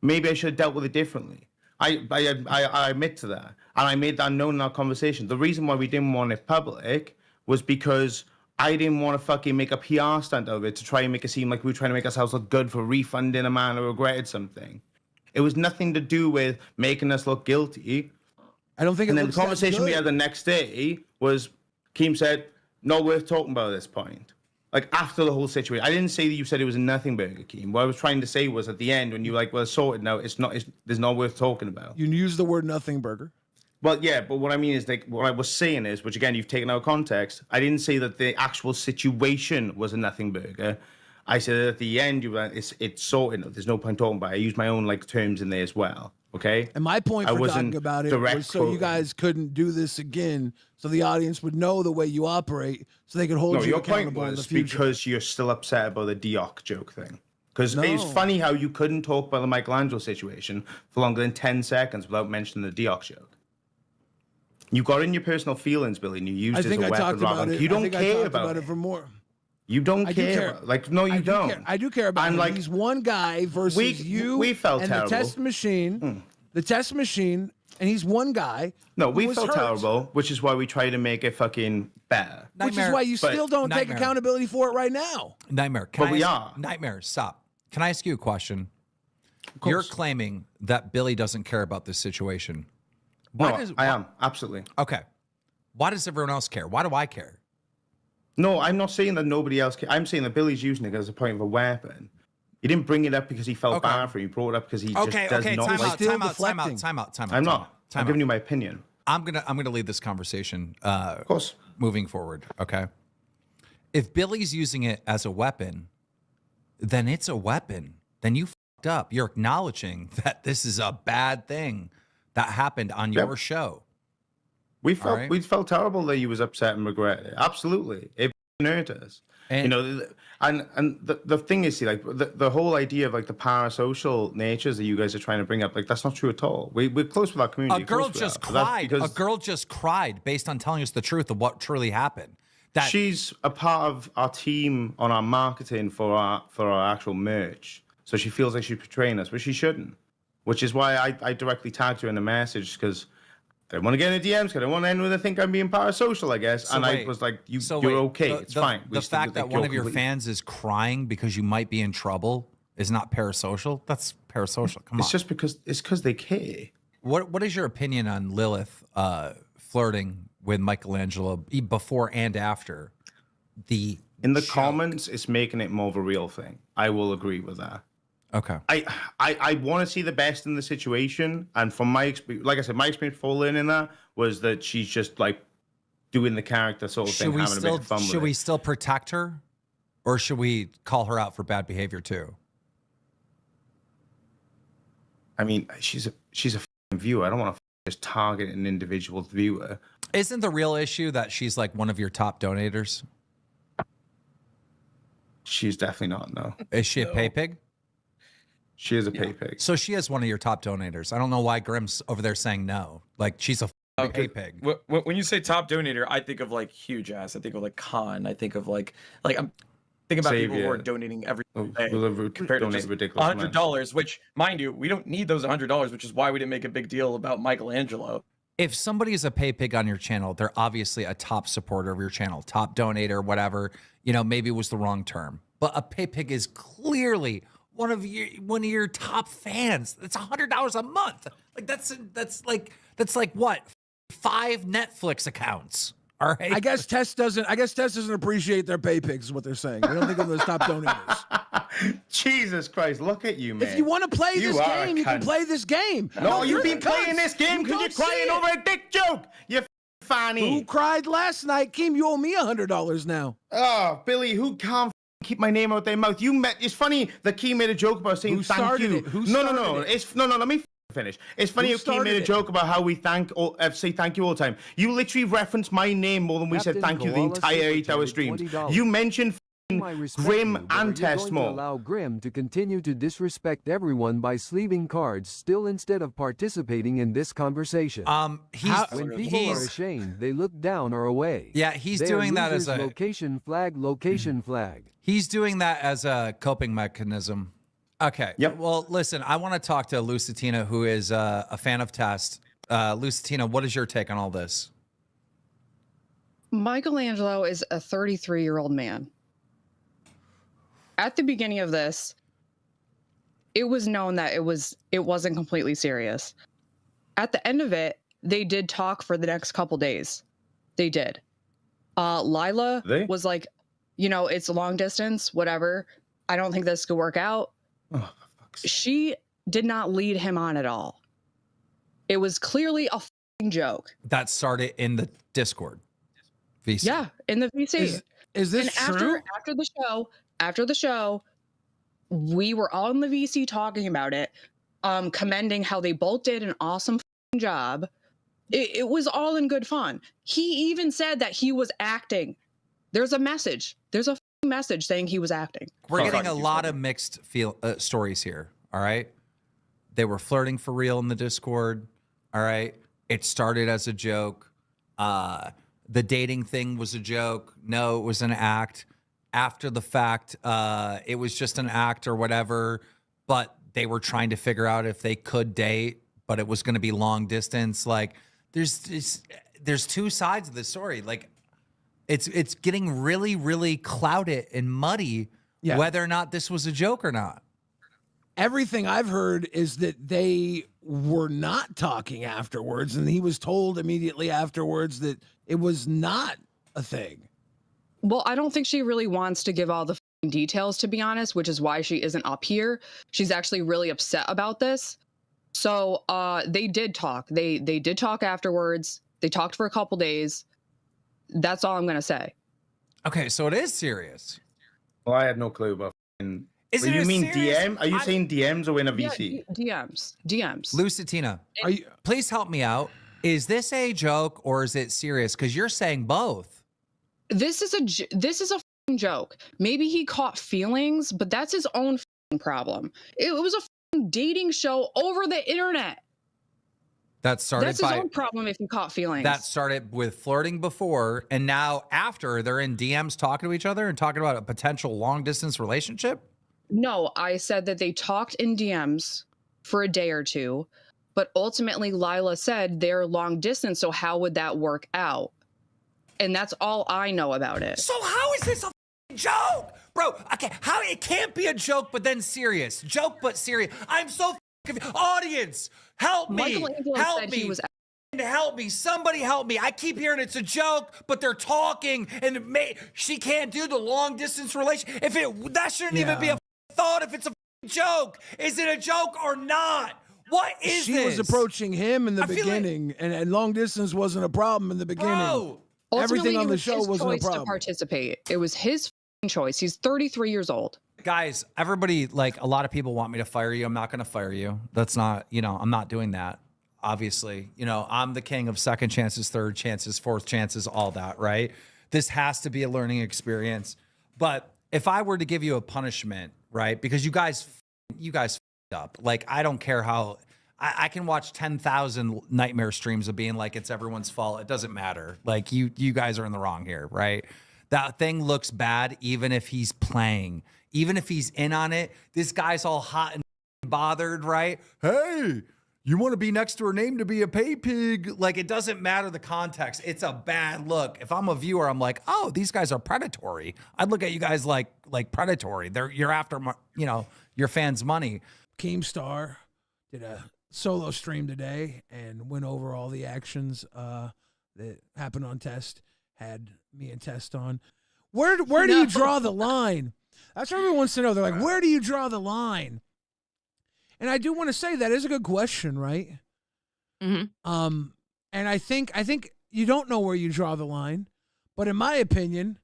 Maybe I should have dealt with it differently. I admit to that. And I made that known in our conversation. The reason why we didn't want it public was because I didn't want to fucking make a PR stunt of it to try and make it seem like we were trying to make ourselves look good for refunding a man who regretted something. It was nothing to do with making us look guilty. I don't think. And it then the looks that conversation we good. had the next day was, Keem said, not worth talking about at this point. Like after the whole situation, I didn't say that you said it was a nothing burger, Keem. What I was trying to say was at the end when you were like, well, it's sorted now. There's not worth talking about. You used the word nothing burger. Well, yeah, but what I mean is like what I was saying is, which again you've taken out of context. I didn't say that the actual situation was a nothing burger. I said at the end you were it's sorted. There's no point talking about it. I used my own like terms in there as well. Okay. And my point I for wasn't talking about it direct was so you quoting. guys couldn't do this again, so the audience would know the way you operate, so they could hold No, you your point accountable in the was future. because you're still upset about the Dioc joke thing. Because it was No. funny how you couldn't talk about the Michelangelo situation for longer than 10 seconds without mentioning the Dioc joke. You got in your personal feelings, Billy, and you used I it as think a I weapon. talked rather about than- it. You I don't think I care talked about it for more. You don't I do care. care. About, like, no, you I do don't. care. I do care about And, him. like, He's one guy versus you we felt and terrible. the test machine. The test machine, and he's one guy. No, who we was felt hurt, terrible, which is why we try to make it fucking better. Which is Nightmare. why you But- still don't take Nightmare. accountability for it right now. Nightmare. But we are. Nightmare, stop. Can I ask you a question? You're claiming that Billy doesn't care about this situation. No, I am absolutely. Okay. Why does everyone else care? Why do I care? No, I'm not saying that nobody else can. I'm saying that Billy's using it as a point of a weapon. He didn't bring it up because he felt bad for it. He brought it up because he just does not like Time out. I'm not. I'm giving you my opinion. I'm gonna lead this conversation. Of course. Moving forward, okay. If Billy's using it as a weapon, then it's a weapon. Then you fucked up. You're acknowledging that this is a bad thing that happened on your show. We felt terrible that he was upset and regret it. Absolutely, it hurt us. And, you know, and the thing is, see, like the whole idea of like the parasocial natures that you guys are trying to bring up, like that's not true at all. We're close with our community. A girl just cried. A girl just cried based on telling us the truth of what truly happened. That she's a part of our team on our marketing for our actual merch, so she feels like she's portraying us, but she shouldn't. Which is why I directly tagged her in the message, because I don't want to get in the DMs, because I don't want anyone to think I'm being parasocial, I guess. So and wait, I was like, you're wait, okay, it's fine. The fact that one of your fans is crying because you might be in trouble is not parasocial? That's parasocial. Come on. It's just because they care. What is your opinion on Lilith flirting with Michelangelo before and after the In the show? comments, it's making it more of a real thing. I will agree with that. Okay. I want to see the best in the situation, and from my experience, like I said, my experience before learning that was that she's just like doing the character sort of thing, having a bit of fun with it. Should we still protect her, or should we call her out for bad behavior too? I mean, she's a viewer. I don't want to just target an individual viewer. Isn't the real issue that she's like one of your top donators? She's definitely not. No. Is she a pay pig? She is a pay pig. So she is one of your top donators. I don't know why Grimm's over there saying no. Like she's a pay pig. When you say top donator, I think of like huge ass. I think of like Khan. I think of like I'm thinking about people who are donating every day compared to just $100. Which, mind you, we don't need those $100, which is why we didn't make a big deal about Michelangelo. If somebody is a pay pig on your channel, they're obviously a top supporter of your channel, top donator, whatever. You know, maybe it was the wrong term, but a pay pig is clearly one of your top fans. That's $100 a month. Like that's like what, 5 Netflix accounts. All right. I guess Tess doesn't appreciate their pay pigs, is what they're saying. They don't think of them as top donators. Jesus Christ, look at you, man. If you want to play this game, you can play this game. No, you've been playing this game because you're crying over a dick joke. You fanny. Who cried last night? Keem, you owe me $100 now. Oh, Billy, who can't keep my name out their mouth? It's funny that Keem made a joke about saying thank you. No, let me finish. It's funny how Keem made a joke about how we say thank you all the time. You literally referenced my name more than we said thank you the entire 8-hour stream. You mentioned Grim and Test more. Allow Grim to continue to disrespect everyone by sleeving cards still instead of participating in this conversation. When people are ashamed, they look down or away. Yeah, he's doing that as a location flag. He's doing that as a coping mechanism. Okay. Yep. Well, listen, I want to talk to Lucitina, who is a fan of Test. Lucitina, what is your take on all this? Michelangelo is a 33-year-old man. At the beginning of this, it was known that it wasn't completely serious. At the end of it, they did talk for the next couple days. They did. Lila was like, it's long distance, whatever. I don't think this could work out. Oh, she did not lead him on at all. It was clearly a joke. That started in the Discord. VC. Yeah, in the VC. Is this true? After the show, we were all in the VC talking about it, commending how they both did an awesome job. It was all in good fun. He even said that he was acting. There's a message. There's a message saying he was acting. We're getting a lot of mixed stories here. All right. They were flirting for real in the Discord. All right. It started as a joke. The dating thing was a joke. No, it was an act. After the fact, it was just an act or whatever, but they were trying to figure out if they could date, but it was going to be long distance. Like there's two sides of the story. Like it's getting really, really clouded and muddy whether or not this was a joke or not. Everything I've heard is that they were not talking afterwards, and he was told immediately afterwards that it was not a thing. Well, I don't think she really wants to give all the details, to be honest, which is why she isn't up here. She's actually really upset about this. So they did talk. They did talk afterwards. They talked for a couple days. That's all I'm gonna say. Okay, so it is serious. Well, I had no clue about. Is you it mean serious? DM? Are you saying DMs or in a VC? Yeah, DMs. Lucitina, please help me out. Is this a joke or is it serious? Because you're saying both. This is a joke. Maybe he caught feelings, but that's his own problem. It was a dating show over the internet. That started That's his own problem if he caught feelings. That started with flirting before, and now after they're in DMs talking to each other and talking about a potential long distance relationship. No, I said that they talked in DMs for a day or two, but ultimately Lila said they're long distance, so how would that work out? And that's all I know about it. So how is this a joke? Bro, okay, how it can't be a joke but then serious. Joke but serious. I'm so confused. Audience, help me. Help me. Help me. Somebody help me. I keep hearing it's a joke, but they're talking and she can't do the long distance relation. That shouldn't even be a thought if it's a joke. Is it a joke or not? What is she this? She was approaching him in the beginning, and long distance wasn't a problem in the beginning. Bro. Everything on the show wasn't a problem. To participate. It was his choice. He's 33 years old. Guys, everybody, like a lot of people want me to fire you. I'm not going to fire you. That's not, I'm not doing that. Obviously, I'm the king of second chances, third chances, fourth chances, all that, right? This has to be a learning experience. But if I were to give you a punishment, right? Because you guys f***ed up. Like, I don't care how I can watch 10,000 nightmare streams of being like, it's everyone's fault. It doesn't matter. Like you guys are in the wrong here, right? That thing looks bad, even if he's playing, even if he's in on it. This guy's all hot and bothered, right? Hey, you want to be next to her name to be a pay pig? Like, it doesn't matter the context. It's a bad look. If I'm a viewer, I'm like, oh, these guys are predatory. I'd look at you guys like predatory. You're after, your fans' money. Keemstar did a solo stream today and went over all the actions that happened on Test. Had me and Test on. Where do you draw the line? That's what everyone wants to know. They're like, where do you draw the line? And I do want to say that is a good question, right? Mm-hmm. And I think you don't know where you draw the line, but in my opinion,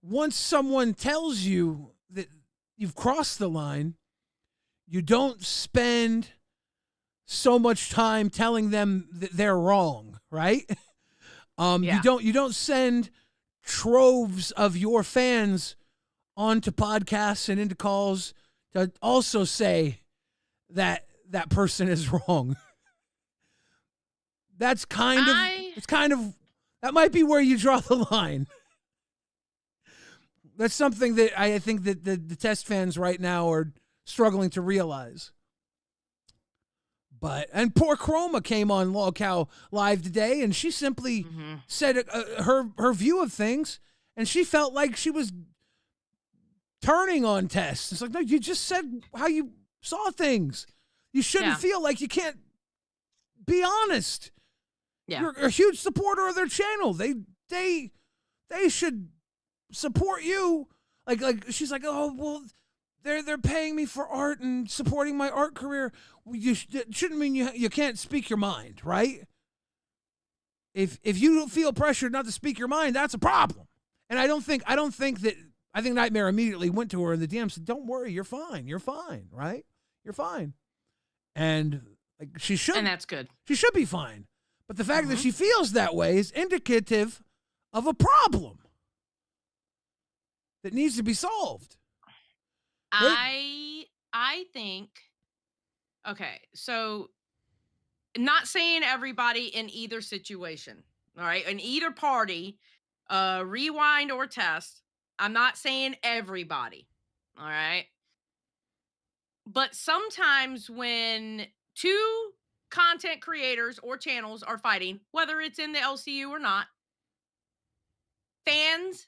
once someone tells you that you've crossed the line, you don't spend so much time telling them that they're wrong, right? You don't send troves of your fans onto podcasts and into calls to also say that that person is wrong. That's that might be where you draw the line. That's something that I think that the Test fans right now are struggling to realize. And poor Chroma came on Lolcow Live today, and she simply said her view of things, and she felt like she was turning on Test. It's like, no, you just said how you saw things. You shouldn't feel like you can't be honest. Yeah. You're a huge supporter of their channel. They should support you. Like she's like, oh well, they're paying me for art and supporting my art career. It shouldn't mean you can't speak your mind, right? If you feel pressured not to speak your mind, that's a problem. And I think Nightmare immediately went to her in the DM and said, "Don't worry, you're fine, right? You're fine." And like she should, and that's good. She should be fine. But the fact that she feels that way is indicative of a problem that needs to be solved. I think, okay, so not saying everybody in either situation, all right, in either party, rewind or Test, I'm not saying everybody, all right? But sometimes when two content creators or channels are fighting, whether it's in the LCU or not, fans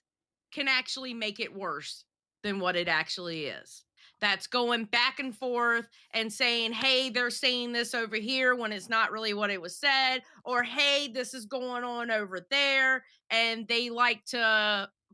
can actually make it worse than what it actually is. That's going back and forth and saying, hey, they're saying this over here when it's not really what it was said, or hey, this is going on over there. And they like to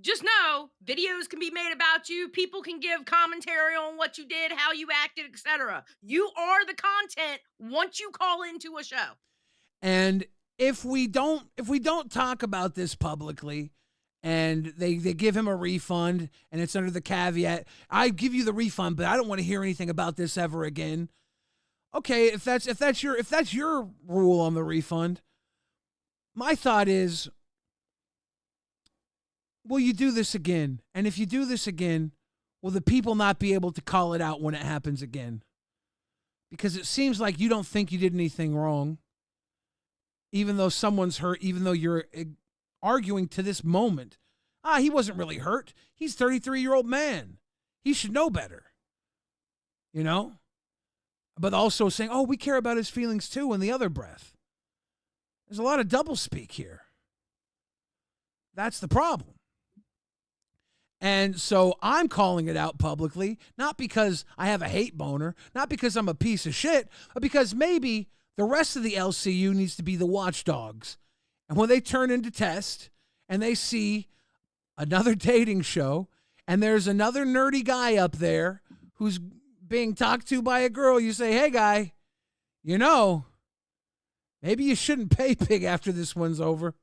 just know videos can be made about you. People can give commentary on what you did, how you acted, etc. You are the content once you call into a show. And if we don't talk about this publicly, and they give him a refund, and it's under the caveat, I give you the refund, but I don't want to hear anything about this ever again. Okay, if that's your rule on the refund, my thought is, will you do this again? And if you do this again, will the people not be able to call it out when it happens again? Because it seems like you don't think you did anything wrong, even though someone's hurt, even though you're arguing to this moment. He wasn't really hurt. He's a 33-year-old man. He should know better. You know? But also saying, oh, we care about his feelings too in the other breath. There's a lot of doublespeak here. That's the problem. And so I'm calling it out publicly, not because I have a hate boner, not because I'm a piece of shit, but because maybe the rest of the LCU needs to be the watchdogs. And when they turn into test and they see another dating show and there's another nerdy guy up there who's being talked to by a girl, you say, hey, guy, you know, maybe you shouldn't pay big after this one's over.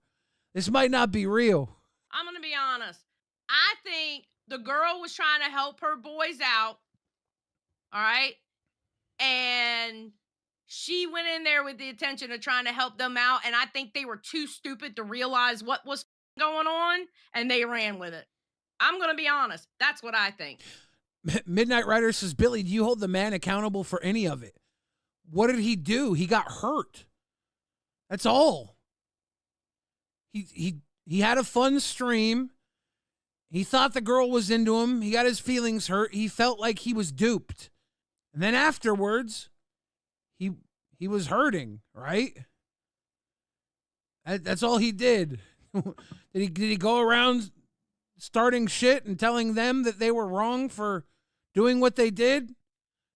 This might not be real. I'm going to be honest. I think the girl was trying to help her boys out. All right. And she went in there with the intention of trying to help them out. And I think they were too stupid to realize what was going on. And they ran with it. I'm going to be honest. That's what I think. Midnight Rider says, Billy, do you hold the man accountable for any of it? What did he do? He got hurt. That's all. He had a fun stream. He thought the girl was into him. He got his feelings hurt. He felt like he was duped. And then afterwards, he was hurting, right? That's all he did. Did he go around starting shit and telling them that they were wrong for doing what they did?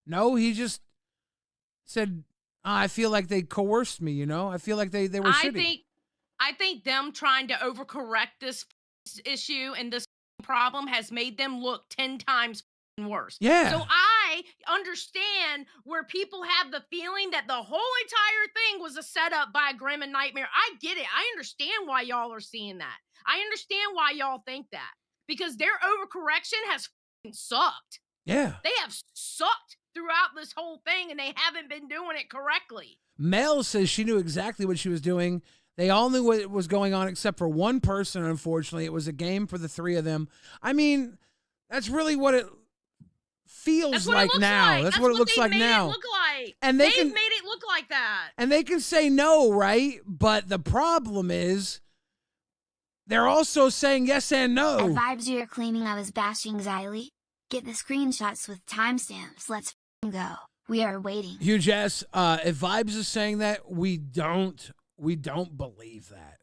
No, he just said, I feel like they coerced me, you know? I feel like they were shitty. I think them trying to overcorrect this issue and this problem has made them look 10 times worse. Yeah. So I understand where people have the feeling that the whole entire thing was a setup by Grim and Nightmare. I get it. I understand why y'all are seeing that. I understand why y'all think that. Because their overcorrection has sucked. Yeah. They have sucked throughout this whole thing, and they haven't been doing it correctly. Mel says she knew exactly what she was doing. They all knew what was going on except for one person, unfortunately. It was a game for the three of them. I mean, that's really what it feels like now. That's what it looks like now. And they've made it look like that. And they can say no, right? But the problem is they're also saying yes and no. At Vibes you're claiming I was bashing Xylee? Get the screenshots with timestamps. Let's go. We are waiting. Huge S. If Vibes is saying that, we don't believe that.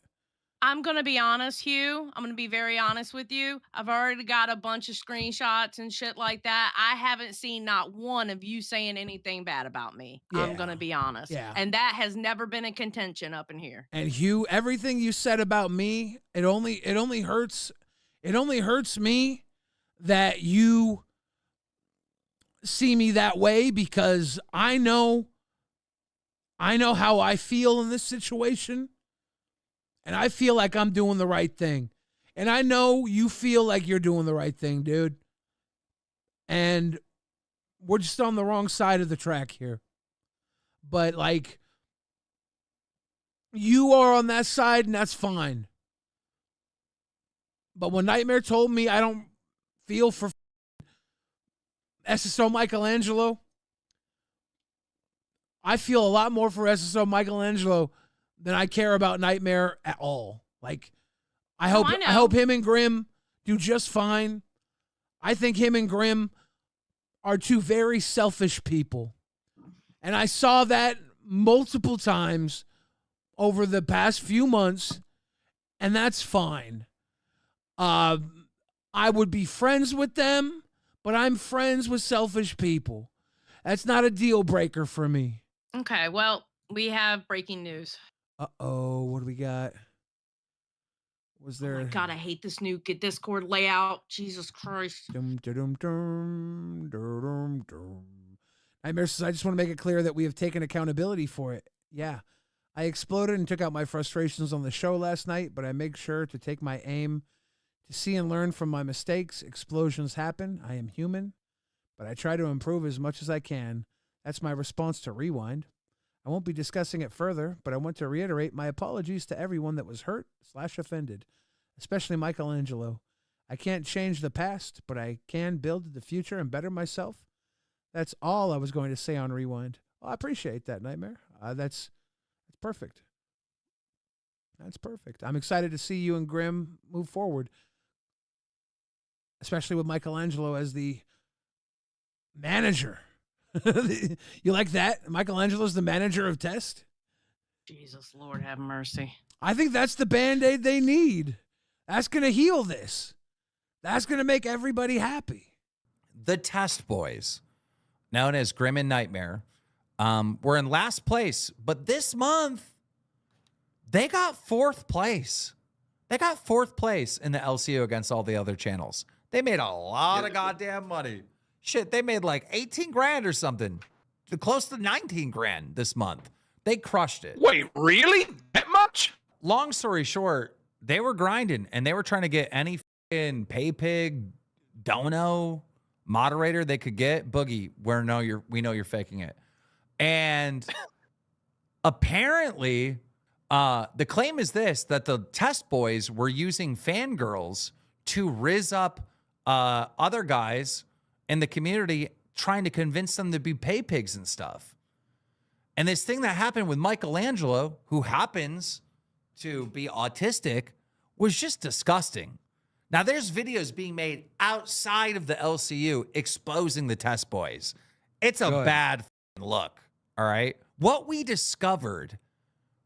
I'm going to be honest, Hugh. I'm going to be very honest with you. I've already got a bunch of screenshots and shit like that. I haven't seen not one of you saying anything bad about me. Yeah. I'm going to be honest. Yeah. And that has never been a contention up in here. And Hugh, everything you said about me, it only hurts me that you see me that way, because I know how I feel in this situation, and I feel like I'm doing the right thing. And I know you feel like you're doing the right thing, dude. And we're just on the wrong side of the track here. But, like, you are on that side, and that's fine. But when Nightmare told me I don't feel for SSO Michelangelo, I feel a lot more for SSO Michelangelo than I care about Nightmare at all. Like, I hope him and Grim do just fine. I think him and Grim are two very selfish people. And I saw that multiple times over the past few months, and that's fine. I would be friends with them, but I'm friends with selfish people. That's not a deal breaker for me. Okay, well, we have breaking news. Uh-oh, what do we got? Was there? Oh my God, I hate this new Discord layout. Jesus Christ. Nightmare says, I just want to make it clear that we have taken accountability for it. Yeah. I exploded and took out my frustrations on the show last night, but I make sure to take my aim to see and learn from my mistakes. Explosions happen. I am human, but I try to improve as much as I can. That's my response to Rewind. I won't be discussing it further, but I want to reiterate my apologies to everyone that was hurt/offended, especially Michelangelo. I can't change the past, but I can build the future and better myself. That's all I was going to say on Rewind. Oh, I appreciate that, Nightmare. That's perfect. That's perfect. I'm excited to see you and Grim move forward, especially with Michelangelo as the manager. You like that? Michelangelo's the manager of Test? Jesus, Lord have mercy. I think that's the Band-Aid they need. That's going to heal this. That's going to make everybody happy. The Test Boys, known as Grim and Nightmare, were in last place, but this month they got 4th place. They got 4th place in the LCU against all the other channels. They made a lot of goddamn money. Shit, they made like 18 grand or something, close to 19 grand this month. They crushed it. Wait, really? That much? Long story short, they were grinding and they were trying to get any fucking pay pig, dono moderator they could get. Boogie, we know you're faking it. And apparently, the claim is this, that the Test Boys were using fangirls to rizz up other guys in the community, trying to convince them to be pay pigs and stuff. And this thing that happened with Michelangelo, who happens to be autistic, was just disgusting. Now, there's videos being made outside of the LCU exposing the Test Boys. It's a bad look, all right? What we discovered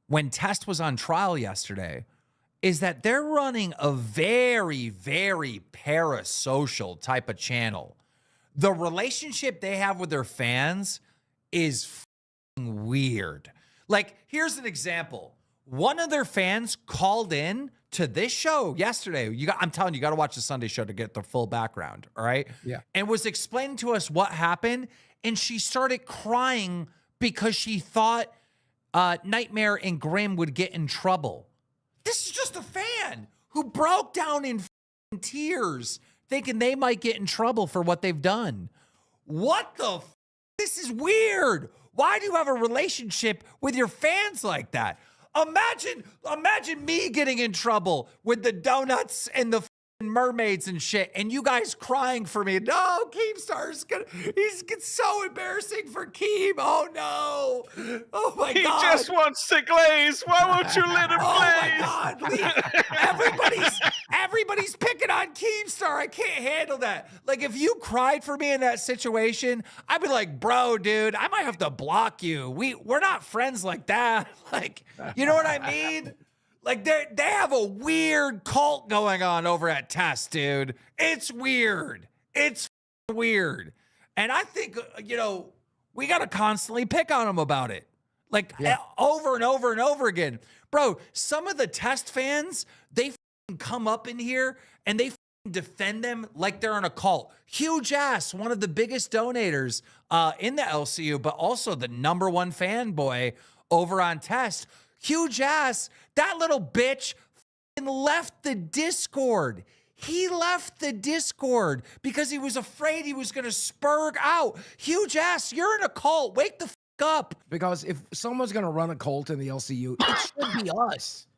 when Test was on trial yesterday is that they're running a very, very parasocial type of channel. The relationship they have with their fans is weird. Like, here's an example. One of their fans called in to this show yesterday. I'm telling you, you got to watch the Sunday show to get the full background, all right? Yeah. And was explaining to us what happened, and she started crying because she thought Nightmare and Grim would get in trouble. This is just a fan who broke down in tears thinking they might get in trouble for what they've done. What the This is weird. Why do you have a relationship with your fans like that? Imagine me getting in trouble with the donuts and the mermaids and shit, and you guys crying for me. No, Keemstar's he's so embarrassing for Keem. Oh no. Oh my God. He just wants to glaze. Why won't you let him glaze? Oh my God. Everybody's picking on Keemstar. I can't handle that. Like, if you cried for me in that situation, I'd be like, bro, dude, I might have to block you. We're not friends like that. Like, you know what I mean? Like, they have a weird cult going on over at Test, dude. It's weird. It's weird. And I think, we got to constantly pick on them about it. Like, over and over and over again. Bro, some of the Test fans, they come up in here and they defend them like they're in a cult. Huge Ass, one of the biggest donators in the LCU, but also the #1 fanboy over on Test. Huge Ass, that little bitch left the Discord. He left the Discord because he was afraid he was going to spurg out. Huge Ass, you're in a cult. Wake the up. Because if someone's going to run a cult in the LCU, it should be us,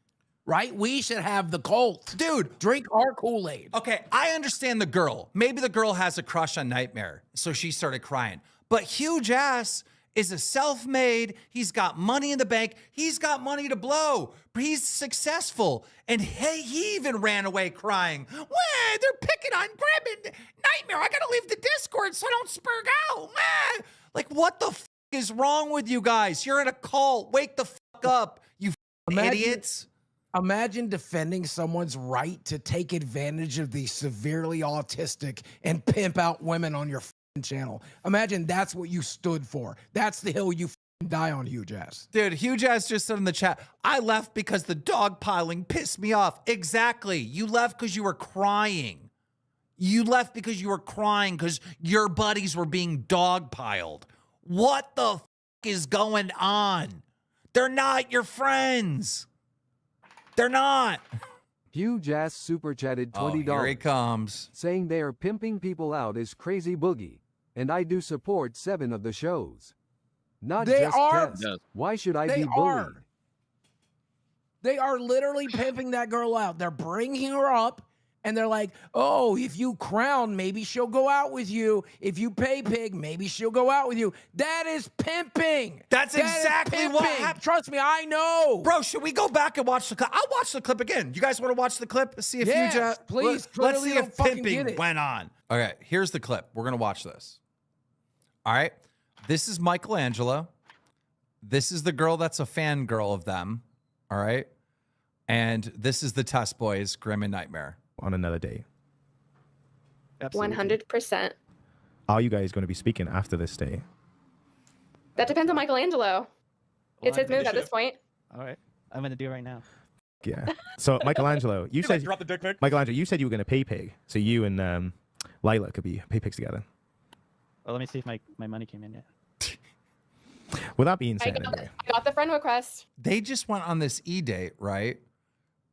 right? We should have the cult. Dude, drink our Kool-Aid. Okay, I understand the girl. Maybe the girl has a crush on Nightmare, so she started crying. But Huge Ass is a self-made, he's got money in the bank, he's got money to blow, he's successful, and hey, he even ran away crying. Well, they're picking on Grim and Nightmare, I gotta leave the Discord so I don't spurg out. Well, like, what the is wrong with you guys? You're in a cult, wake the up, you idiots. Imagine defending someone's right to take advantage of the severely autistic and pimp out women on your channel. Imagine that's what you stood for. That's the hill you die on huge ass. Dude, huge ass just said in the chat, I left because the dog piling pissed me off. Exactly. You left because you were crying. You left because you were crying because your buddies were being dog piled. What the f is going on? They're not your friends. They're not. Huge ass super chatted $20. Here he comes. Saying they are pimping people out is crazy boogie. And I do support 7 of the shows. Not They just are. Tess. Why should I They be bullied? are. They are literally pimping that girl out. They're bringing her up, and they're like, oh, if you crown, maybe she'll go out with you. If you pay pig, maybe she'll go out with you. That is pimping. That's That is exactly what pimping. happened. Trust me, I know. Bro, should we go back and watch the clip? I'll watch the clip again. You guys want to watch the clip? See if Yes, Huge please. Let's Clearly see don't if fucking get pimping it. went on. Okay, here's the clip. We're going to watch this. All right. This is Michelangelo. This is the girl that's a fangirl of them. All right. And this is the Test Boys, Grim and Nightmare. On another day. 100%. Are you guys going to be speaking after this day? That depends on Michelangelo. It's his move at this point. All right. I'm going to do it right now. Yeah. So Michelangelo, you said drop the dick pic? Michelangelo, you said you were going to pay pig, so you and Lila could be pay pigs together. Well, let me see if my money came in yet. With that being I said, got the friend request. They just went on this e-date, right?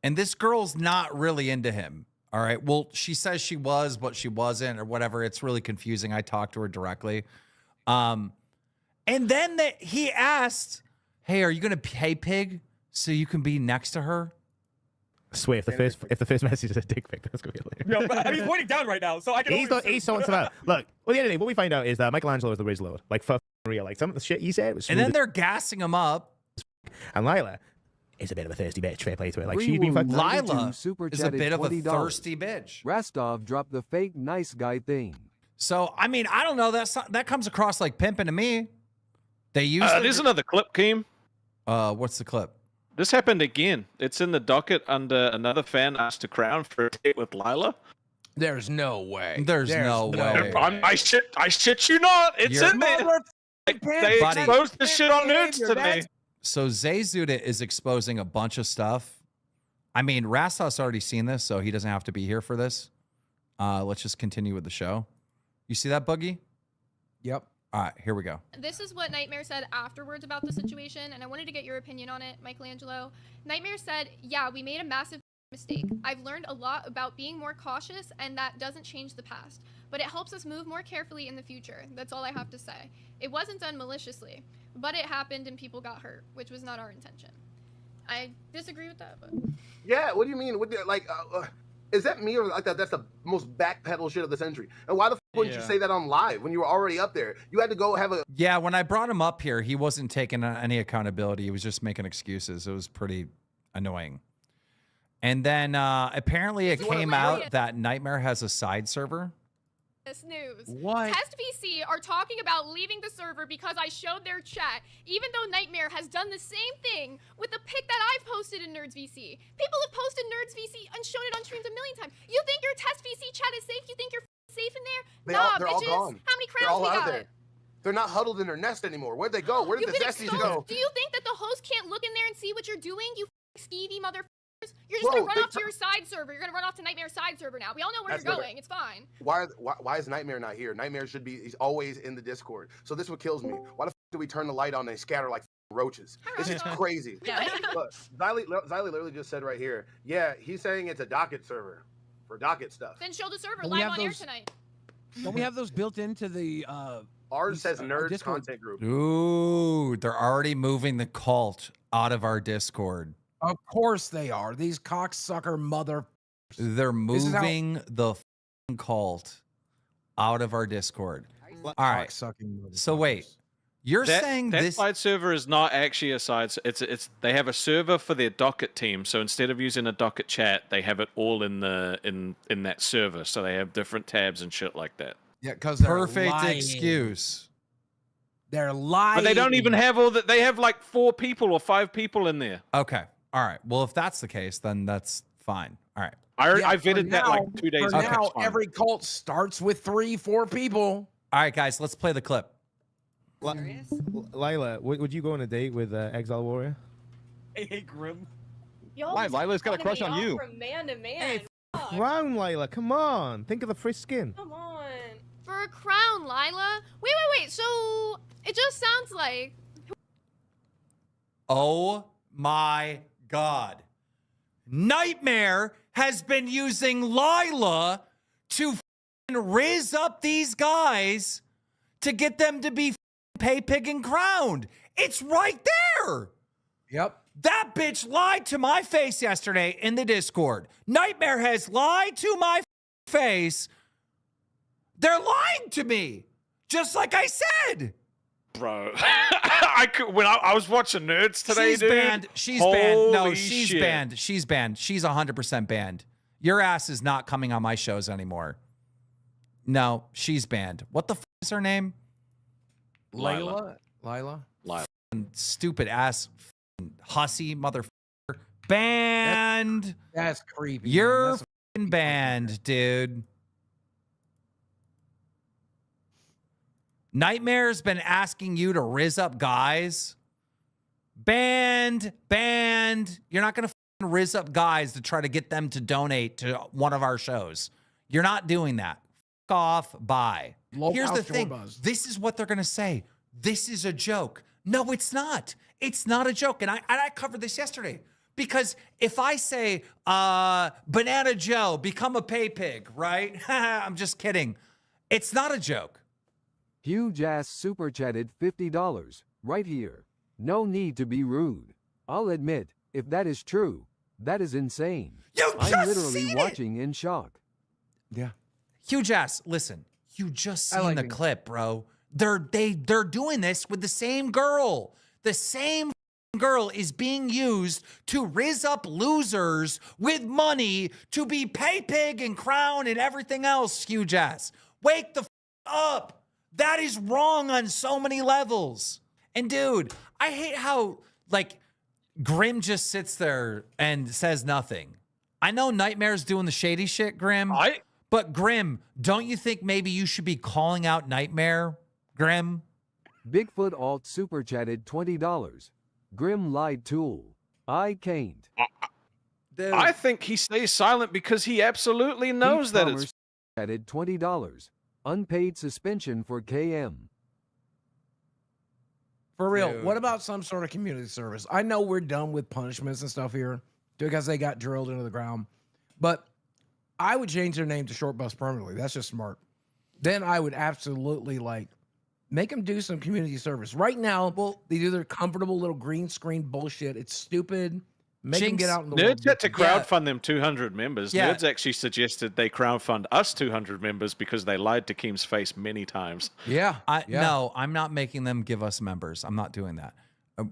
And this girl's not really into him. All right. Well, she says she was, but she wasn't, or whatever. It's really confusing. I talked to her directly. And then he asked, hey, are you going to pay pig so you can be next to her? swear if the first message is a dick pic, that's gonna be hilarious. No, I mean, he's pointing down right now, so I can. He's sorting stuff out. Look, well, the end of the day, what we find out is that Michelangelo is the Riz Lord, like for real. Like some of the shit he said was. And then they're gassing him up. And Lila is a bit of a thirsty bitch. Fair play to her. Like she's been fucking. Lila is a bit of a thirsty bitch. Rastov dropped the fake nice guy thing. So I mean, I don't know. That comes across like pimping to me. They use. There's another clip, Keem. What's the clip? This happened again. It's in the docket under another fan asked to crown for a date with Lila. There's no way. There's no way. I shit you not. It's in there. They exposed the shit on nerds today. So Zayzuda is exposing a bunch of stuff. I mean, Rastov's already seen this, so he doesn't have to be here for this. Let's just continue with the show. You see that, Boogie? Yep. All right, here we go. This is what Nightmare said afterwards about the situation, and I wanted to get your opinion on it, Michelangelo. Nightmare said, yeah, we made a massive mistake. I've learned a lot about being more cautious, and that doesn't change the past. But it helps us move more carefully in the future. That's all I have to say. It wasn't done maliciously, but it happened and people got hurt, which was not our intention. I disagree with that, but... Yeah, what do you mean? What, is that me or like that? That's the most backpedal shit of the century. And why the f wouldn't you say that on live when you were already up there? You had to go have a... Yeah, when I brought him up here, he wasn't taking any accountability. He was just making excuses. It was pretty annoying. And then apparently it came out that Nightmare has a side server. News. What? Test VC are talking about leaving the server because I showed their chat, even though Nightmare has done the same thing with the pic that I've posted in Nerds VC. People have posted Nerds VC and shown it on streams a million times. You think your Test VC chat is safe? You think you're safe in there? They're all bitches. gone. How many They're crowns all we out got? there. They're not huddled in their nest anymore. Where'd they go? Where did You've the been Zesties exposed. go? Do you think that the host can't look in there and see what you're doing? You skeevy motherfuckers. You're just Bro, gonna run off to your side server. You're gonna run off to Nightmare's side server now. We all know where That's you're better. going. It's fine. Why is Nightmare not here? Nightmare should be, he's always in the Discord. So this is what kills me. Why the f do we turn the light on and they scatter like roaches? It's just crazy. Look, Xylee literally just said right here, yeah, he's saying it's a docket server for docket stuff. Then show the server Don't we live have on air those- tonight. Don't we have those built into the Ours says Nerds Discord? content group. Ooh, they're already moving the cult out of our Discord. Of course they are. These cocksucker mother. They're This is how- moving the f***ing cult out of our Discord. All right. So wait, you're saying that this side server is not actually a side. It's they have a server for their docket team. So instead of using a docket chat, they have it all in the in that server. So they have different tabs and shit like that. Yeah, because perfect excuse. They're lying. But they don't even have all that. They have like 4 people or 5 people in there. Okay. All right. Well, if that's the case, then that's fine. All right. I vetted that like 2 days For ago. now, It's fine. every cult starts with 3-4 people. All right, guys, let's play the clip. Lila, would you go on a date with Exile Warrior? Hey, Grim. Why? Lila's got a crush on you. From man to man. Hey, crown, Lila. Come on. Think of the fresh skin. Come on. For a crown, Lila. Wait. So it just sounds like. Oh my God. Nightmare has been using Lila to rizz up these guys to get them to be pay pig and crowned. It's right there. Yep. That bitch lied to my face yesterday in the Discord. Nightmare has lied to my face. They're lying to me, just like I said. Bro, when I was watching Nerds today, she's dude. Banned. She's banned. No, Holy she's shit. banned. She's banned. She's 100% banned. Your ass is not coming on my shows anymore. No, she's banned. What the f is her name? Lila. Stupid ass hussy motherfucker. Banned. That's creepy. You're man. f***ing banned, dude. Nightmare's been asking you to rizz up guys. Banned. You're not going to rizz up guys to try to get them to donate to one of our shows. You're not doing that. F off. Bye. Here's the thing. This is what they're going to say. This is a joke. No, it's not. It's not a joke. And I covered this yesterday. Because if I say, Banana Joe, become a pay pig, right? I'm just kidding. It's not a joke. Huge ass super chatted $50 right here. No need to be rude. I'll admit, if that is true, that is insane. I'm literally watching in shock. Yeah. Huge ass. Listen, you just seen the clip, bro. They're doing this with the same girl. The same girl is being used to rizz up losers with money to be pay pig and crown and everything else. Huge ass. Wake the up. That is wrong on so many levels. And dude, I hate how like Grim just sits there and says nothing. I know Nightmare's doing the shady shit, Grim. But Grim, don't you think maybe you should be calling out Nightmare, Grim? Bigfoot alt super chatted $20. Grim lied tool. I can't. I think he stays silent because he absolutely knows that it's chatted $20. Unpaid suspension for KM. For real, what about some sort of community service? I know we're done with punishments and stuff here because they got drilled into the ground, but I would change their name to Short Bus permanently. That's just smart. Then I would absolutely like make them do some community service. Right now, they do their comfortable little green screen bullshit. It's stupid. Make them get out in the world. Nerds had to crowdfund them 200 members. Yeah. Nerds actually suggested they crowdfund us 200 members because they lied to Keem's face many times. No, I'm not making them give us members. I'm not doing that.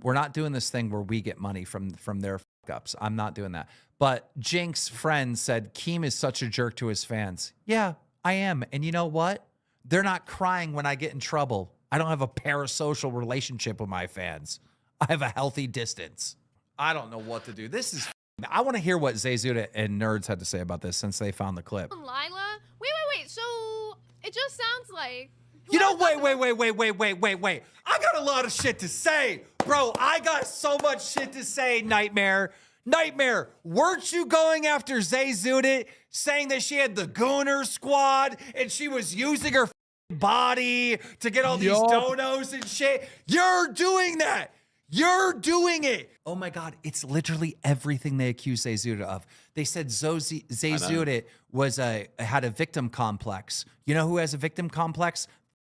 We're not doing this thing where we get money from their fuck-ups. I'm not doing that. But Jink's friend said Keem is such a jerk to his fans. Yeah, I am. And you know what? They're not crying when I get in trouble. I don't have a parasocial relationship with my fans. I have a healthy distance. I don't know what to do. This is. I want to hear what Zayzuda and Nerds had to say about this since they found the clip. Lila? Wait. So it just sounds like. You know, wait. I got a lot of shit to say, bro. I got so much shit to say, Nightmare. Nightmare, weren't you going after Zayzuda saying that she had the Gooner Squad and she was using her body to get all these donos and shit? You're doing that. You're doing it. Oh my God, it's literally everything they accuse Zayzuda of. They said Zayzuda had a victim complex. You know who has a victim complex?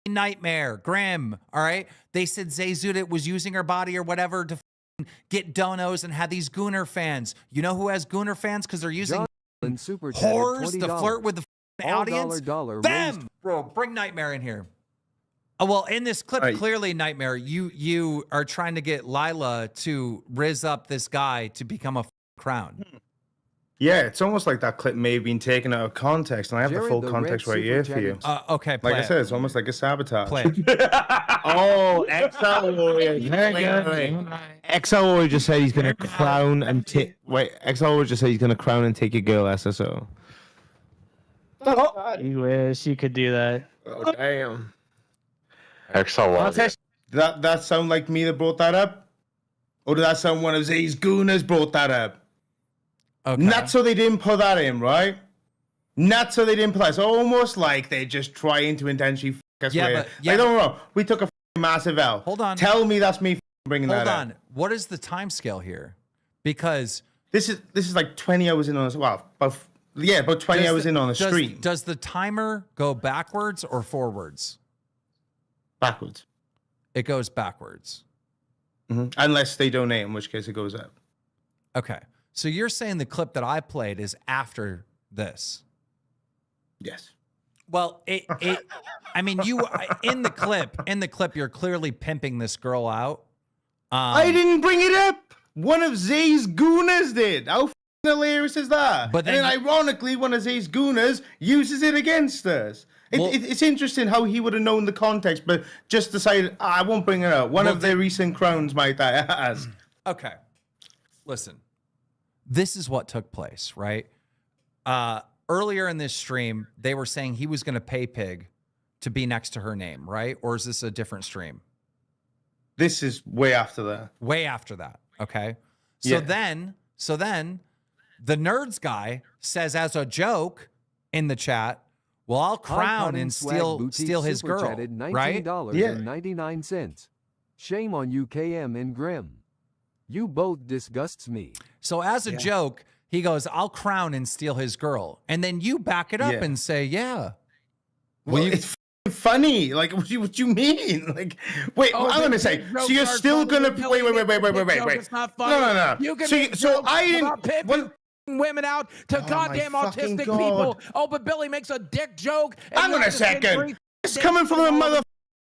Nightmare, Grim, all right? They said Zayzuda was using her body or whatever to get donos and had these Gooner fans. You know who has Gooner fans? Because they're using whores to flirt with the audience? Them! Bro, bring Nightmare in here. Oh, well, in this clip, clearly, Nightmare, you are trying to get Lila to rizz up this guy to become a crown. Yeah, it's almost like that clip may have been taken out of context, and I have the full context right here for you. Okay, like I said, it's almost like a sabotage. Play it. Oh, XL Warrior. XL Warrior just said he's going to crown and take... Wait, XL Warrior just said he's going to crown and take your girl SSO. Oh, you wish you could do that. Oh, damn. XL Warrior. Did that sound like me that brought that up? Or did that sound one of Zay's gooners brought that up? Okay. Not so they didn't put that in, right? Not so they didn't put that. It's almost like they're just trying to intentionally f*** us with. Like, don't get me wrong. We took a massive L. Hold on. Tell me that's me bringing that up. Hold on. What is the time scale here? Because this is like 20 hours in on us. Well, about 20 hours in on a stream. Does the timer go backwards or forwards? Backwards. It goes backwards. Unless they donate, in which case it goes up. Okay. So you're saying the clip that I played is after this? Yes. Well, I mean, you in the clip, you're clearly pimping this girl out. I didn't bring it up. One of Zay's gooners did. How hilarious is that? But then ironically, one of Zay's gooners uses it against us. It's interesting how he would have known the context, but just decided, I won't bring it up. One of the recent crowns might has. Okay. Listen, this is what took place, right? Earlier in this stream, they were saying he was going to pay Pig to be next to her name, right? Or is this a different stream? This is way after that. Way after that. Okay. So then the nerds guy says as a joke in the chat, well, I'll crown and steal his girl, right? $19.99. Shame on you, KM and Grim. You both disgusts me. So as a joke, he goes, I'll crown and steal his girl. And then you back it up and say, yeah. Well, it's funny. Like, what you mean? Like, wait, I'm going to say, so you're still going to, wait. It's not funny. No. You can so I didn't, women out to goddamn autistic people. Oh, but Billy makes a dick joke. Hang on a second. It's coming from a mother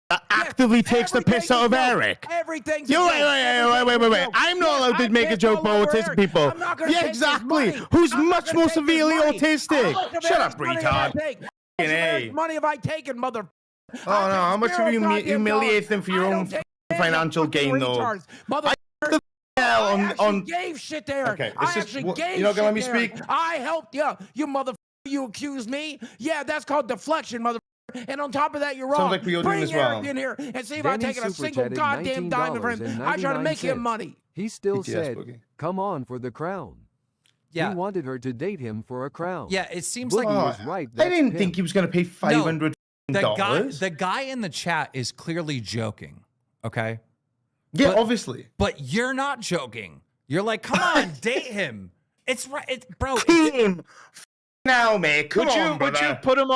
that actively takes the piss out of Eric. Everything's wait. I'm not allowed to make a joke about autistic people. Yeah, exactly. Who's much more severely autistic? Shut up, retard. Money have I taken, mother? Oh no, how much have you humiliated them for your own financial gain, though? Mother. I gave shit to Eric. Okay, I actually gave shit to let me speak. I helped you. You mother. You accuse me. Yeah, that's called deflection, mother. And on top of that, you're wrong. Sounds like we are doing Bring as well. Eric in here and see if I take a single goddamn dime from him. I try to make him money. He still said, "Come on for the crown." Yeah. He wanted her to date him for a crown. Yeah, it seems Boogie like was right. I didn't think he was going to pay $500. The guy in the chat is clearly joking. Okay. Yeah, obviously. But you're not joking. You're like, come on, date him. It's right, bro. Now, mate, come on, would you have put him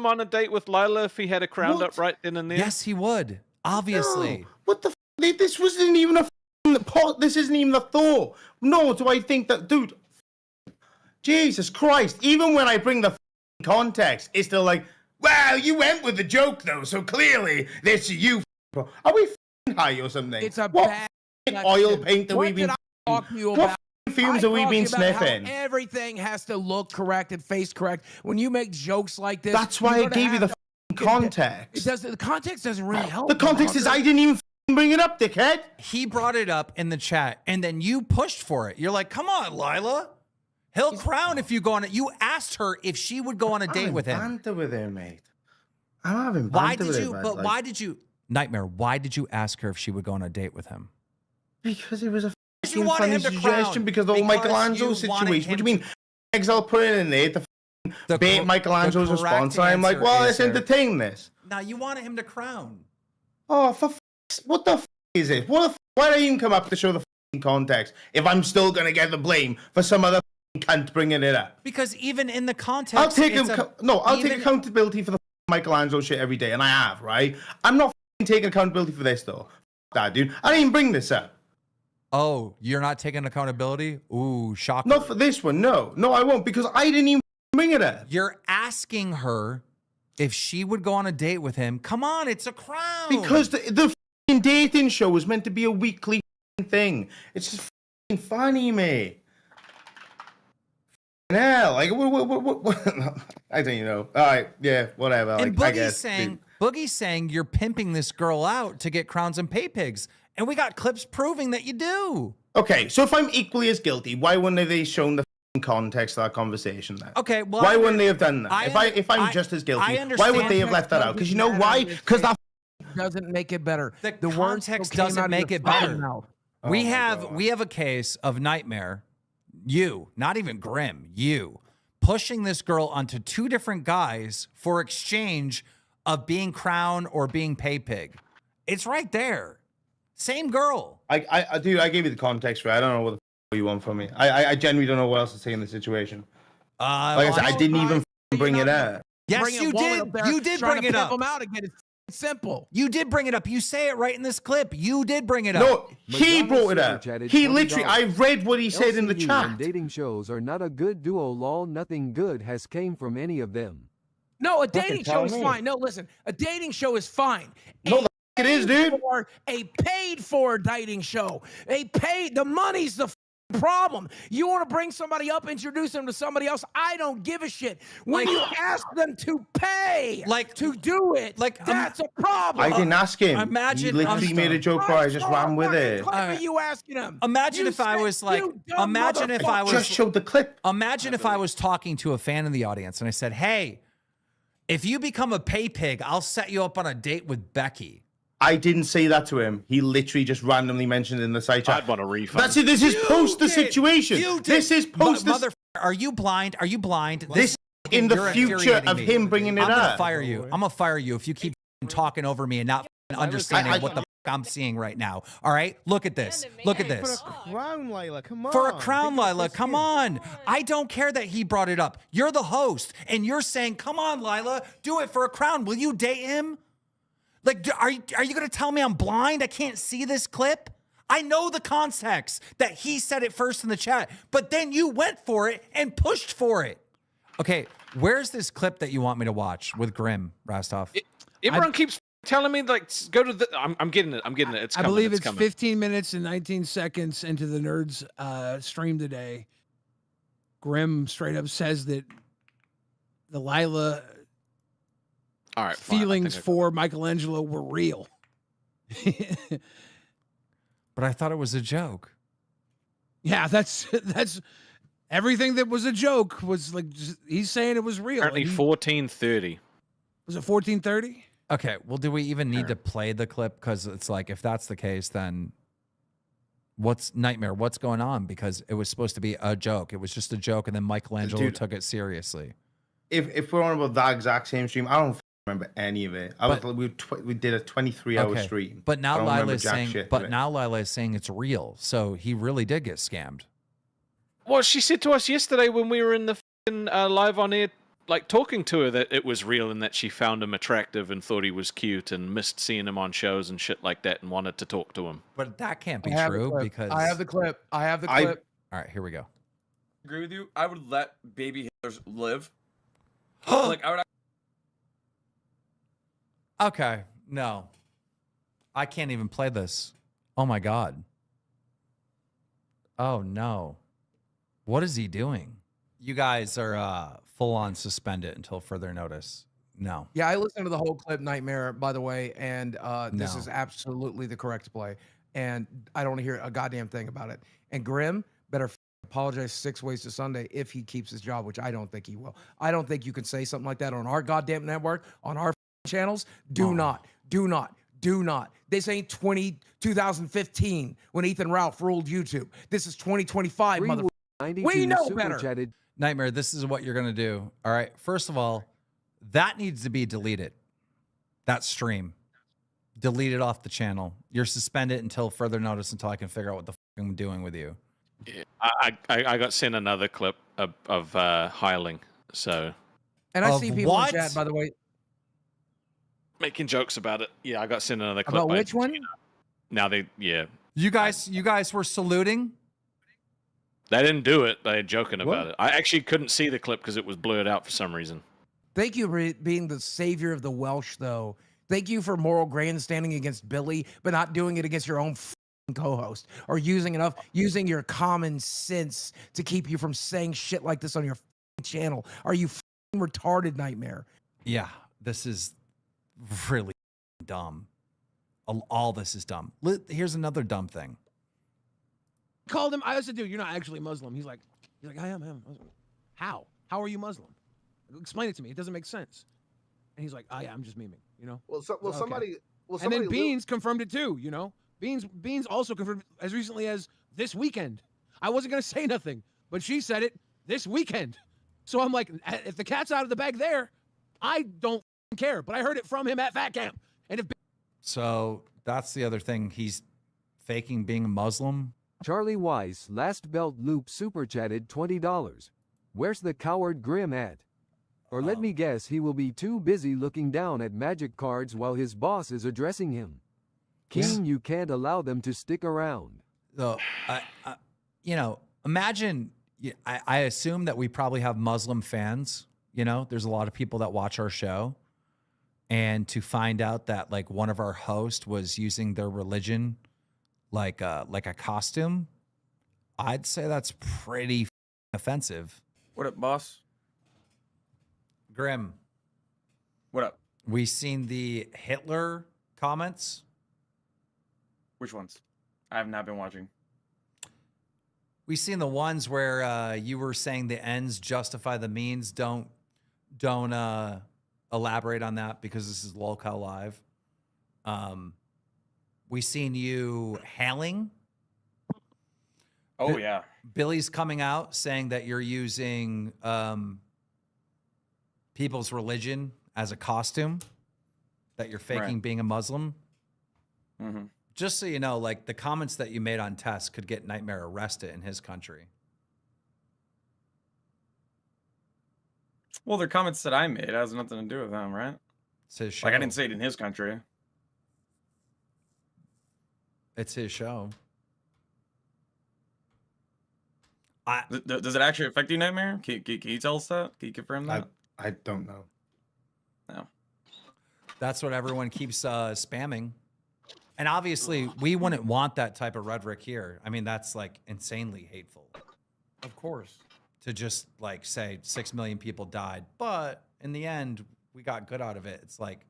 on a date with Lila if he had a crown up right then and there? Yes, he would. Obviously. No. What the? This wasn't even a pot. This isn't even a thought. No, do I think that, dude? Jesus Christ! Even when I bring the context, it's still like, well, you went with the joke though, so clearly this is you. Are we high or something? It's a bad oil paint that we've been. Talk to you about. Fumes have we been sniffing? Everything has to look correct and face correct. When you make jokes like this, that's why I gave you the context. The context doesn't really help. The context is I didn't even bring it up, dickhead. He brought it up in the chat, and then you pushed for it. You're like, "Come on, Lila, he'll crown if you go on it." You asked her if she would go on a date with him. Banter with her, mate. I'm having banter with her. But why did you, Nightmare? Why did you ask her if she would go on a date with him? Because it was a funny suggestion. Because of the whole Michelangelo situation. What do you mean? Exile put it in there to bait Michelangelo's response. I'm like, well, let's entertain this. Now you wanted him to crown. Oh, what the is it? Why did I even come up to show the context if I'm still gonna get the blame for some other cunt bringing it up? Because even in the context, I'll take accountability for the Michelangelo shit every day, and I have, right? I'm not taking accountability for this though. That dude, I didn't even bring this up. Oh, you're not taking accountability? Ooh, shocker. Not for this one, no, I won't, because I didn't even bring it up. You're asking her if she would go on a date with him. Come on, it's a crown. Because the dating show was meant to be a weekly thing. It's just funny, mate. Hell, like what? I don't even know. All right, yeah, whatever. And like, I guess, Boogie's saying you're pimping this girl out to get crowns and pay pigs, and we got clips proving that you do. Okay, so if I'm equally as guilty, why wouldn't they shown the context of that conversation then? Okay, well, why wouldn't they have done that? If I'm just as guilty, why would they have left that out? Because you know why? Because that doesn't make it better. The words context still came doesn't out of make your it fucking better. mouth. We have a case of Nightmare, you, not even Grim, you, pushing this girl onto two different guys for exchange of being crown or being pay pig. It's right there. Same girl. I gave you the context, right? I don't know what the you want from me. I genuinely don't know what else to say in this situation. Like I said, I didn't even bring it up. Yes, you did. You did bring it up. Them out again. It's simple. You did bring it up. You say it right in this clip. You did bring it up. No, he brought it up. He literally, I read what he said in the LCU chat. and dating shows are not a good duo. Lol, nothing good has came from any of them. No, a dating show is fine. No, listen, a dating show is fine. No, it is, dude. For a paid-for dating show, the money's the problem. You want to bring somebody up, introduce them to somebody else, I don't give a shit. When you ask them to pay to do it, that's a problem. I didn't ask him. He literally made a joke where I just ran with it. What are you asking him? Imagine if I was like, imagine if I was just showed the clip. Imagine if I was talking to a fan in the audience and I said, hey, if you become a pay pig, I'll set you up on a date with Becky. I didn't say that to him. He literally just randomly mentioned it in the side chat. I'd want a refund. That's it. This is post the situation. This is post this. Mother, are you blind? Are you blind? This in the future of him bringing it up. I'm gonna fire you. I'm gonna fire you if you keep talking over me and not understanding what the I'm seeing right now. All right, look at this. Look at this. For a crown, Lila, come on. For a crown, Lila, come on. I don't care that he brought it up. You're the host, and you're saying, "Come on, Lila, do it for a crown." Will you date him? Like, are you going to tell me I'm blind? I can't see this clip? I know the context that he said it first in the chat, but then you went for it and pushed for it. Okay, where's this clip that you want me to watch with Grim, Rastov? Everyone keeps telling me, like, go to the... I'm getting it. I'm getting it. It's coming. I believe it's coming. 15 minutes and 19 seconds into the Nerds stream today. Grim straight up says that the Lila... All right, feelings for Michelangelo were real. But I thought it was a joke. Yeah, that's everything that was a joke was like he's saying it was real. Apparently 14:30. Was it 14:30? Okay, well, do we even need to play the clip? Because it's like, if that's the case, then what's Nightmare? What's going on? Because it was supposed to be a joke. It was just a joke, and then Michelangelo took it seriously. If we're on about that exact same stream, I don't remember any of it. We did a 23-hour stream. But now Lila is saying, Lila is saying it's real. So he really did get scammed. Well, she said to us yesterday when we were in the live on air, like talking to her, that it was real and that she found him attractive and thought he was cute and missed seeing him on shows and shit like that and wanted to talk to him. But that can't be true because I have the clip. All right, here we go. Agree with you. I would let baby Hitlers live. Like I would. Okay, no. I can't even play this. Oh my God. Oh no. What is he doing? You guys are full on suspended until further notice. No. Yeah, I listened to the whole clip, Nightmare, by the way, and this is absolutely the correct play. And I don't want to hear a goddamn thing about it. And Grim better apologize 6 ways to Sunday if he keeps his job, which I don't think he will. I don't think you can say something like that on our goddamn network, on our channels. Do not. This ain't 2015 when Ethan Ralph ruled YouTube. This is 2025, motherfucker. We know better. Chatted. Nightmare, this is what you're going to do. All right. First of all, that needs to be deleted. That stream. Delete it off the channel. You're suspended until further notice until I can figure out what the fuck I'm doing with you. Yeah, I got sent another clip of Hiling. So. And I see people in chat, by the way. Making jokes about it. Yeah, I got sent another clip. About which one? Now yeah. You guys were saluting? They didn't do it. They're joking about it. I actually couldn't see the clip because it was blurred out for some reason. Thank you for being the savior of the Welsh, though. Thank you for moral grandstanding against Billy, but not doing it against your own co-host or using your common sense to keep you from saying shit like this on your channel. Are you retarded, Nightmare? Yeah, this is really dumb. All this is dumb. Here's another dumb thing. Called him. I said, dude, you're not actually Muslim. He's like, I am. Muslim. How? How are you Muslim? Explain it to me. It doesn't make sense. And he's like, oh yeah, I'm just memeing. You know. Well, somebody Well, and then somebody Beans confirmed it too. You know, Beans also confirmed as recently as this weekend. I wasn't gonna say nothing, but she said it this weekend. So I'm like, if the cat's out of the bag there, I don't care. But I heard it from him at Fat Camp, and if So that's the other thing. He's faking being a Muslim. Charlie Weiss last belt loop super chatted $20. Where's the coward Grim at? Or let me guess, he will be too busy looking down at magic cards while his boss is addressing him. King, you can't allow them to stick around. So, you know, imagine, I assume that we probably have Muslim fans. You know, there's a lot of people that watch our show. And to find out that like one of our hosts was using their religion like a costume, I'd say that's pretty offensive. What up, boss? Grim. What up? We seen the Hitler comments. Which ones? I have not been watching. We seen the ones where you were saying the ends justify the means. Don't elaborate on that because this is Lolcow Live. We seen you hailing. Oh yeah. Billy's coming out saying that you're using people's religion as a costume, that you're faking being a Muslim. Mm-hmm. Just so you know, like the comments that you made on Tess could get Nightmare arrested in his country. Well, they're comments that I made. It has nothing to do with them, right? It's his show. Like I didn't say it in his country. It's his show. Does it actually affect you, Nightmare? Can you tell us that? Can you confirm that? I don't know. No. That's what everyone keeps spamming. And obviously, we wouldn't want that type of rhetoric here. I mean, that's like insanely hateful. Of course. To just like say 6 million people died, but in the end, we got good out of it. It's like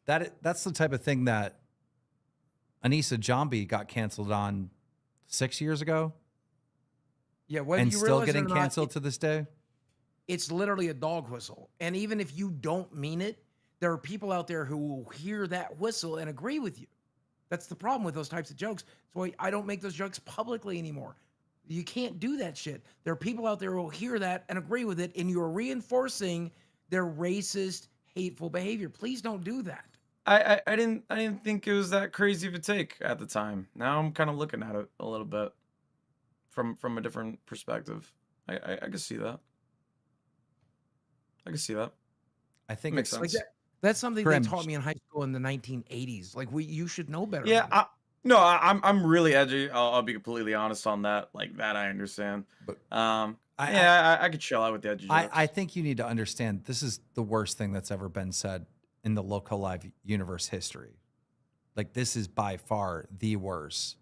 that's the type of thing that Anissa Jambi got canceled on 6 years ago. Yeah, whether and you still realize it getting or not, canceled to this day. It's literally a dog whistle. And even if you don't mean it, there are people out there who will hear that whistle and agree with you. That's the problem with those types of jokes. That's why I don't make those jokes publicly anymore. You can't do that shit. There are people out there who will hear that and agree with it, and you're reinforcing their racist, hateful behavior. Please don't do that. I didn't think it was that crazy of a take at the time. Now I'm kind of looking at it a little bit from a different perspective. I can see that. I can see that. I think makes it's sense. Like that's something Grim. they taught me in high school in the 1980s. Like you should know better. Yeah, I'm really edgy. I'll be completely honest on that. Like that, I understand. But I could chill out with the edgy jokes. I think you need to understand this is the worst thing that's ever been said in the Local Live universe history. Like this is by far the worst.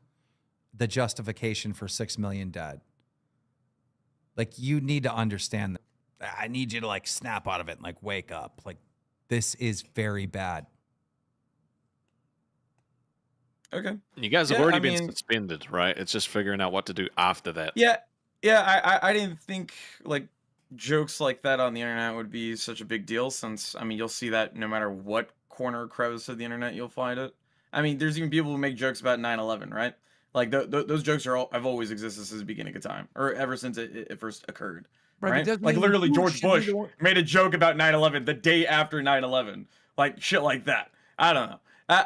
The justification for 6 million dead. Like you need to understand that. I need you to like snap out of it and like wake up. Like this is very bad. Okay. You guys have already been suspended, right? It's just figuring out what to do after that. Yeah. I didn't think like jokes like that on the internet would be such a big deal, since I mean you'll see that no matter what corner or crevice of the internet you'll find it. I mean, there's even people who make jokes about 9/11, right? Like those jokes have always existed since the beginning of time, or ever since it first occurred. Right? Like literally George Bush made a joke about 9/11 the day after 9/11. Like shit like that. I don't know.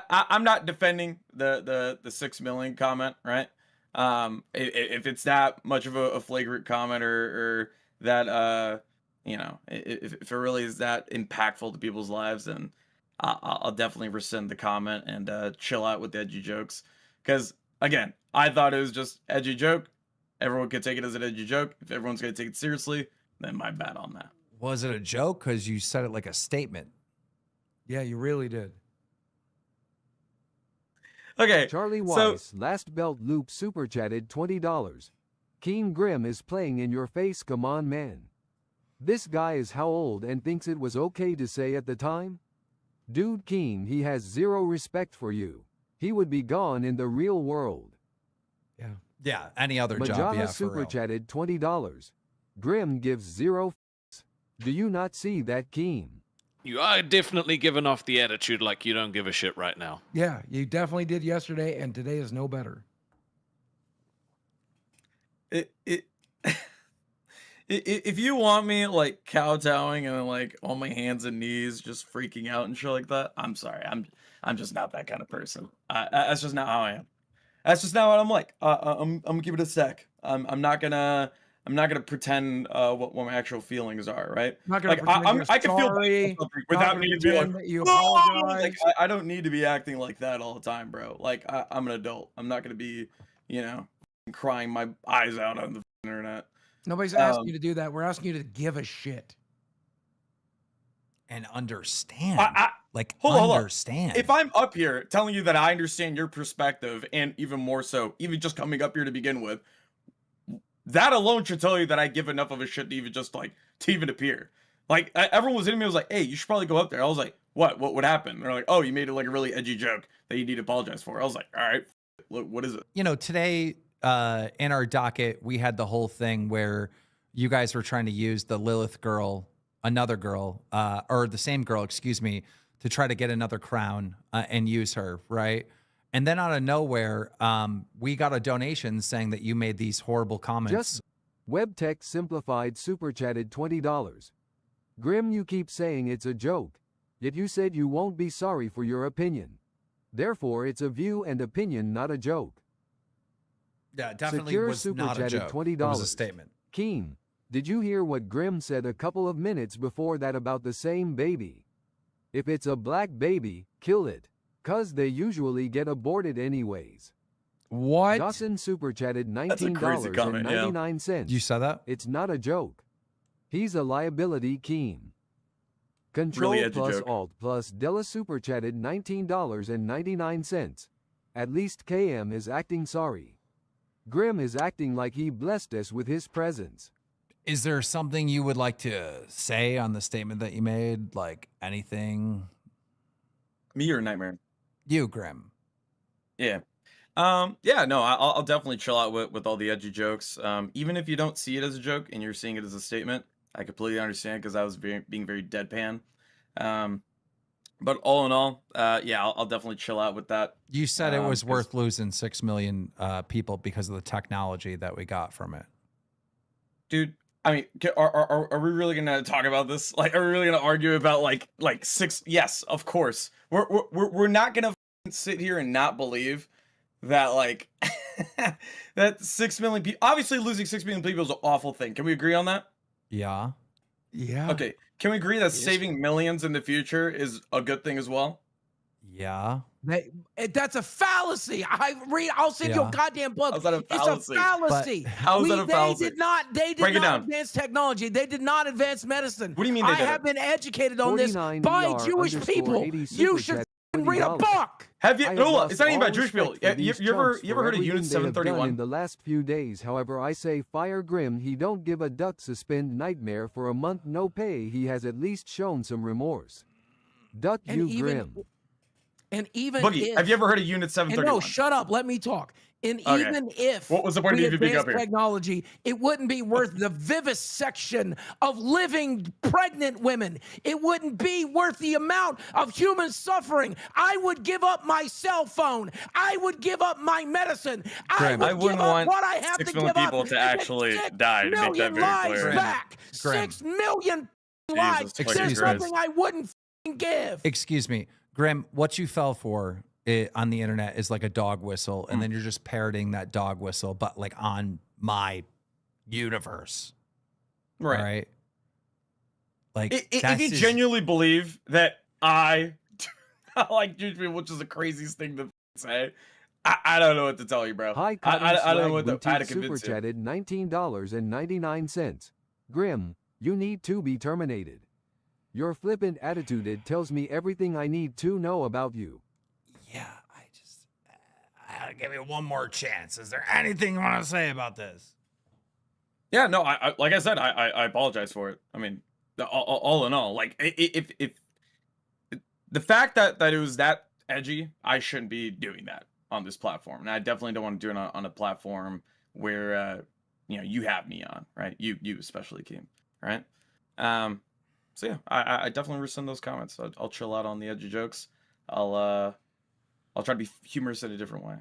I'm not defending the 6 million comment, right? If it's that much of a flagrant comment or that you know, if it really is that impactful to people's lives, then I'll definitely rescind the comment and chill out with the edgy jokes. Because again, I thought it was just edgy joke. Everyone could take it as an edgy joke. If everyone's gonna take it seriously, then my bad on that. Was it a joke? Because you said it like a statement. Yeah, you really did. Okay. Charlie Weiss last belt loop super chatted $20. Keen Grim is playing in your face, come on man. This guy is how old and thinks it was okay to say at the time? Dude Keen, he has zero respect for you. He would be gone in the real world. Yeah. Yeah, any other job, Majaha yeah, for super real. chatted $20. Grim gives 0 f***s. Do you not see that, Keen? You are definitely giving off the attitude like you don't give a shit right now. Yeah, you definitely did yesterday, and today is no better. If you want me like kowtowing and like on my hands and knees, just freaking out and shit like that, I'm sorry. I'm just not that kind of person. That's just not how I am. That's just not what I'm like. I'm gonna give it a sec. I'm not gonna pretend what my actual feelings are. Right? I'm not gonna Like pretend you're I can feel sorry, without not needing gonna to be like, pretend that you "No!" apologize. Like I don't need to be acting like that all the time, bro. Like I'm an adult. I'm not gonna be, crying my eyes out on the internet. Nobody's asking you to do that. We're asking you to give a shit. And understand. Hold on. Understand. If I'm up here telling you that I understand your perspective, and even more so, even just coming up here to begin with, that alone should tell you that I give enough of a shit to even just like to even appear. Like everyone was in me, was like, "Hey, you should probably go up there." I was like, "What? What would happen?" They're like, "Oh, you made it like a really edgy joke that you need to apologize for." I was like, "All right, look, what is it?" Today in our docket, we had the whole thing where you guys were trying to use the Lilith girl, another girl, or the same girl, excuse me, to try to get another crown and use her, right? And then out of nowhere, we got a donation saying that you made these horrible comments. Just WebTech Simplified super chatted $20. Grim, you keep saying it's a joke, yet you said you won't be sorry for your opinion. Therefore, it's a view and opinion, not a joke. Yeah, definitely Secure was super not a chatted joke. $20. It was a statement. Keen, did you hear what Grim said a couple of minutes before that about the same baby? If it's a black baby, kill it, 'cause they usually get aborted anyways. What? Dawson super chatted That's a crazy comment, yeah. $19.99. You saw that? It's not a joke. He's a liability, Keen. Control Really edgy plus joke. Alt plus Della super chatted $19.99. At least KM is acting sorry. Grim is acting like he blessed us with his presence. Is there something you would like to say on the statement that you made? Like anything? Me or Nightmare? You, Grim. Yeah. Yeah, no, I'll definitely chill out with all the edgy jokes. Even if you don't see it as a joke and you're seeing it as a statement, I completely understand because I was being very deadpan. But all in all, yeah, I'll definitely chill out with that. You said it was worth losing 6 million people because of the technology that we got from it. Dude, I mean, are we really gonna talk about this? Like, are we really gonna argue about like six? Yes, of course. We're not gonna sit here and not believe that like that 6 million people. Obviously, losing 6 million people is an awful thing. Can we agree on that? Yeah. Yeah. Okay. Can we agree that saving millions in the future is a good thing as well? Yeah. That's a fallacy. I'll send you a goddamn book. How's that a fallacy? It's a fallacy. How's that a fallacy? They did not Break it down. advance technology. They did not advance medicine. What do you mean they I didn't? have been educated on this by Jewish people. You should read a book. Have you? I No, lost it's not even all about Jewish people. respect for these You ever chumps for heard of everything Unit they have done 731? in the last few days? However, I say fire Grim. He don't give a duck. Suspend Nightmare for a month, no pay. He has at least shown some remorse. Duck you, Grim. And even Boogie, if, have you ever heard of Unit and 731? no, shut up. Let me talk. And Okay. even if What was the point of we you being advanced up here? technology, it wouldn't be worth the vivisection of living pregnant women. It wouldn't be worth the amount of human suffering. I would give up my cell phone. I would give up my medicine. Grim, I I would wouldn't give up want what I have 6 to million give people up to actually die, to make that million very lives clear. back. Grim. 6 million lives. fucking There's Christ. nothing I wouldn't give. Excuse me, Grim, what you fell for on the internet is like a dog whistle, and then you're just parroting that dog whistle, but like on my universe. Right. All right? Like, If you genuinely believe that I like Jewish people, which is the craziest thing to say, I don't know what to tell you, bro. Hi, I don't know what Boutique how to super convince you. chatted $19.99. Grim, you need to be terminated. Your flippant attitude tells me everything I need to know about you. I'll give you one more chance. Is there anything you want to say about this? Yeah, no, I like I said, I apologize for it. I mean, all in all, like if the fact that it was that edgy, I shouldn't be doing that on this platform, and I definitely don't want to do it on a platform where you have me on, right? You especially, Keem, right? So yeah, I definitely rescind those comments. I'll chill out on the edge of jokes. I'll try to be humorous in a different way.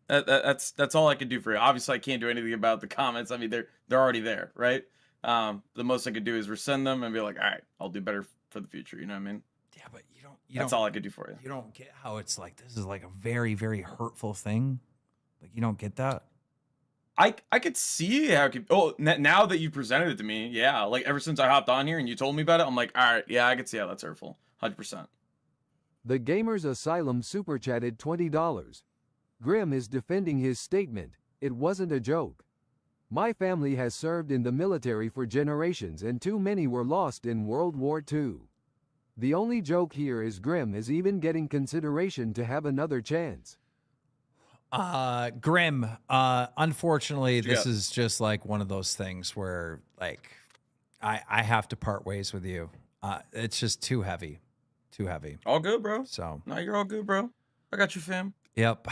That's all I can do for you. Obviously, I can't do anything about the comments. I mean, they're already there, right? The most I could do is rescind them and be like, all right, I'll do better for the future. You know what I mean? Yeah, but that's all I could do for you. You don't get how it's like this is like a very, very hurtful thing. Like you don't get that. I could see how it could. Oh, now that you presented it to me, yeah. Like ever since I hopped on here and you told me about it, I'm like, all right, yeah, I could see how that's hurtful, 100%. The Gamers Asylum super chatted $20. Grim is defending his statement. It wasn't a joke. My family has served in the military for generations and too many were lost in World War II. The only joke here is Grim is even getting consideration to have another chance. Grim, unfortunately, this is just like one of those things where like I have to part ways with you. It's just too heavy. Too heavy. All good, bro. So no, you're all good, bro. I got you, fam. Yep.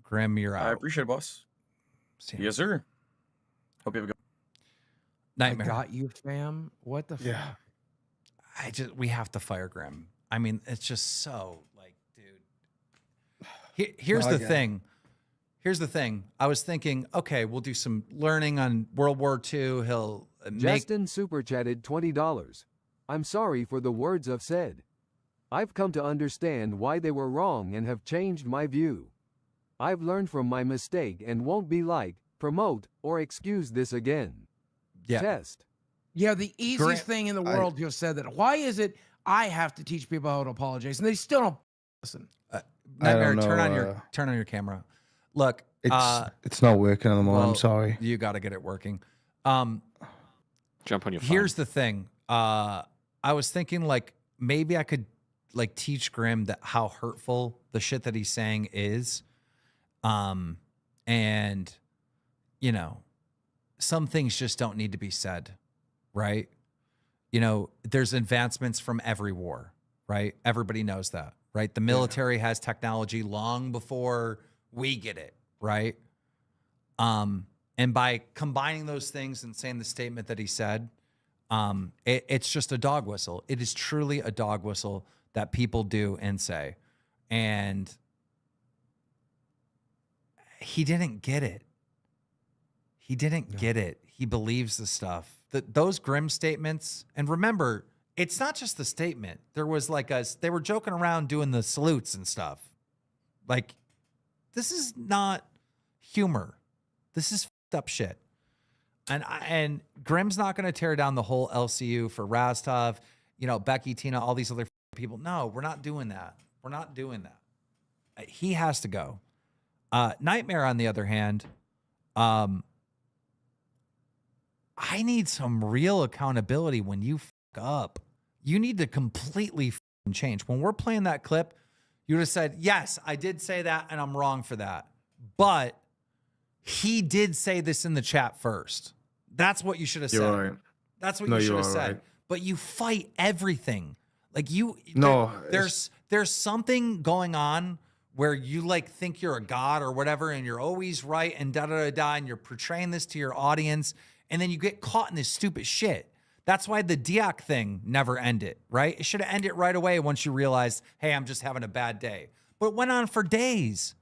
Grim, you're out. I appreciate it, boss. Yes, sir. Hope you have a good nightmare. I got you, fam. What the fuck? We have to fire Grim. I mean, it's just so like, dude. Here's the thing. Here's the thing. I was thinking, okay, we'll do some learning on World War II. He'll Justin super chatted $20. I'm sorry for the words I've said. I've come to understand why they were wrong and have changed my view. I've learned from my mistake and won't be like, promote, or excuse this again. Yeah. Test. Yeah, the easiest thing in the world to have said that. Why is it I have to teach people how to apologize and they still don't listen? Nightmare, turn on your camera. Look, it's not working anymore. I'm sorry. You got to get it working. Jump on your phone. Here's the thing. I was thinking like maybe I could like teach Grim that how hurtful the shit that he's saying is. And you know, some things just don't need to be said, right? You know, there's advancements from every war, right? Everybody knows that, right? The military has technology long before we get it, right? And by combining those things and saying the statement that he said, it's just a dog whistle. It is truly a dog whistle that people do and say. And he didn't get it. He didn't get it. He believes the stuff. Those Grim statements, and remember, it's not just the statement. There was like they were joking around doing the salutes and stuff. Like, this is not humor. This is fucked up shit. And Grim's not going to tear down the whole LCU for Rastov, you know, Becky, Tina, all these other people. No, we're not doing that. We're not doing that. He has to go. Nightmare, on the other hand, I need some real accountability when you fuck up. You need to completely change. When we're playing that clip, you would have said, yes, I did say that and I'm wrong for that. But he did say this in the chat first. That's what you should have said. Right. That's what you should have said. Right. But you fight everything. Like there's something going on where you like think you're a god or whatever, and you're always right and da-da-da-da, and you're portraying this to your audience, and then you get caught in this stupid shit. That's why the Diak thing never ended, right? It should have ended right away once you realized, hey, I'm just having a bad day. But it went on for days,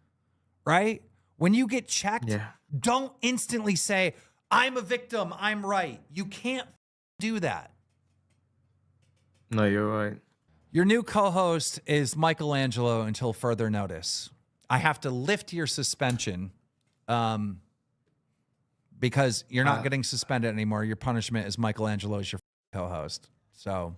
right? When you get checked, don't instantly say, I'm a victim, I'm right. You can't do that. No, you're right. Your new co-host is Michelangelo until further notice. I have to lift your suspension because you're not getting suspended anymore. Your punishment is Michelangelo is your co-host. So.